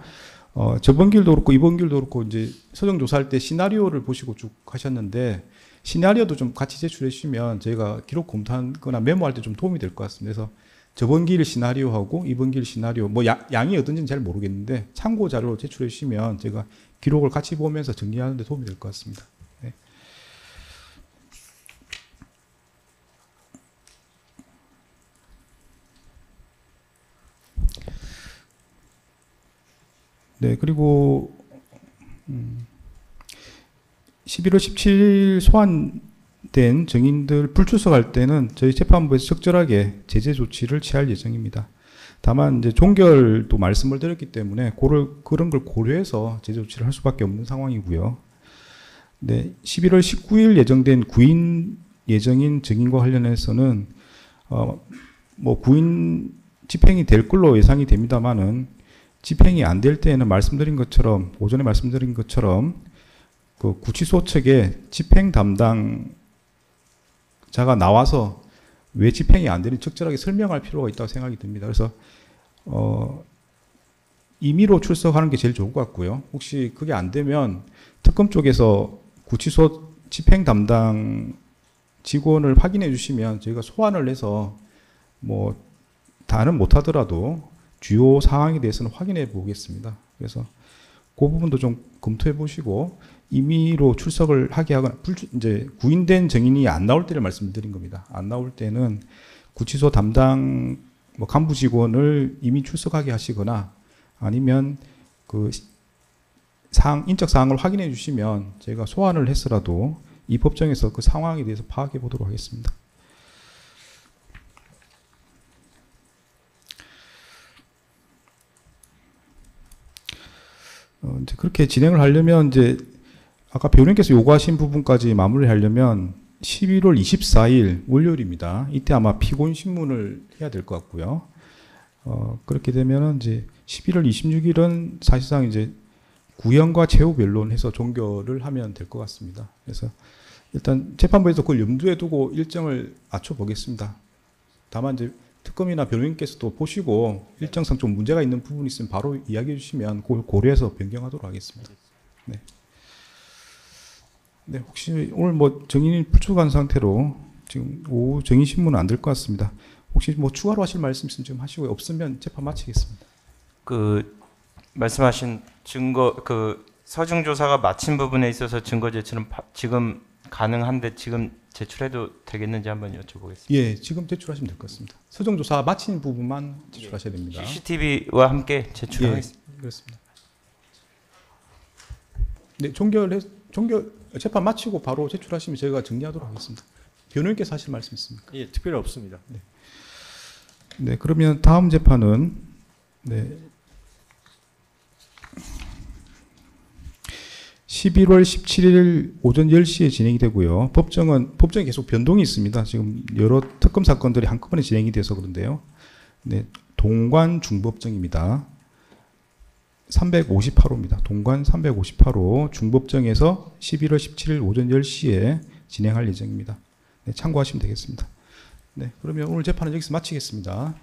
저번 길도 그렇고 이번 길도 그렇고 이제 서정 조사할 때 시나리오를 보시고 쭉 하셨는데 시나리오도 좀 같이 제출해 주시면 저희가 기록 검토하거나 메모할 때 좀 도움이 될 것 같습니다. 그래서 저번 길 시나리오하고 이번 길 시나리오 뭐 양이 어떤지는 잘 모르겠는데 참고 자료로 제출해 주시면 제가 기록을 같이 보면서 정리하는 데 도움이 될 것 같습니다. 네. 네, 그리고 11월 17일 소환된 증인들 불출석할 때는 저희 재판부에서 적절하게 제재 조치를 취할 예정입니다. 다만 이제 종결도 말씀을 드렸기 때문에 그런 걸 고려해서 제재 조치를 할 수밖에 없는 상황이고요. 네, 11월 19일 예정된 구인 예정인 증인과 관련해서는 뭐 구인 집행이 될 걸로 예상이 됩니다만은 집행이 안 될 때에는 말씀드린 것처럼 오전에 말씀드린 것처럼 그 구치소 측에 집행 담당자가 나와서 왜 집행이 안 되는지 적절하게 설명할 필요가 있다고 생각이 듭니다. 그래서 임의로 출석하는 게 제일 좋을 것 같고요. 혹시 그게 안 되면 특검 쪽에서 구치소 집행 담당 직원을 확인해 주시면 저희가 소환을 해서 뭐 다는 못하더라도 주요 사항에 대해서는 확인해 보겠습니다. 그래서 그 부분도 좀 검토해 보시고 임의로 출석을 하게 하거나 이제 구인된 증인이 안 나올 때를 말씀드린 겁니다. 안 나올 때는 구치소 담당 뭐 간부 직원을 임의 출석하게 하시거나 아니면 그 인적 사항을 확인해 주시면 저희가 소환을 했더라도 이 법정에서 그 상황에 대해서 파악해 보도록 하겠습니다. 이제 그렇게 진행을 하려면 이제 아까 배우님께서 요구하신 부분까지 마무리하려면 11월 24일 월요일입니다. 이때 아마 피고인 신문을 해야 될 것 같고요. 그렇게 되면은 이제 11월 26일은 사실상 이제 구형과 최후 변론해서 종결을 하면 될 것 같습니다. 그래서 일단 재판부에서 그걸 염두에 두고 일정을 맞춰 보겠습니다. 다만 이제 특검이나 변호인께서도 보시고 일정상 좀 문제가 있는 부분이 있으면 바로 이야기해 주시면 그걸 고려해서 변경하도록 하겠습니다. 네. 네, 혹시 오늘 뭐 증인이 불출석한 상태로 지금 오후 증인 신문은 안 될 것 같습니다. 혹시 뭐 추가로 하실 말씀 있으면 지금 하시고요. 없으면 재판 마치겠습니다. 그 말씀하신 증거 그 서중 조사가 마친 부분에 있어서 증거 제출은 지금 가능한데 지금 제출해도 되겠는지 한번 여쭤보겠습니다. 예, 지금 제출하시면 될 것 같습니다. 서정 조사 마친 부분만 제출하셔야 됩니다. CCTV와 함께 제출하겠습니다. 예, 그렇습니다. 네, 재판 마치고 바로 제출하시면 저희가 정리하도록 하겠습니다. 변호인께서 하실 말씀 있습니까? 예, 특별히 없습니다. 네. 네, 그러면 다음 재판은 네. 11월 17일 오전 10시에 진행이 되고요. 법정이 계속 변동이 있습니다. 지금 여러 특검 사건들이 한꺼번에 진행이 돼서 그런데요. 네, 동관 중법정입니다. 358호입니다. 동관 358호 중법정에서 11월 17일 오전 10시에 진행할 예정입니다. 네, 참고하시면 되겠습니다. 네, 그러면 오늘 재판은 여기서 마치겠습니다.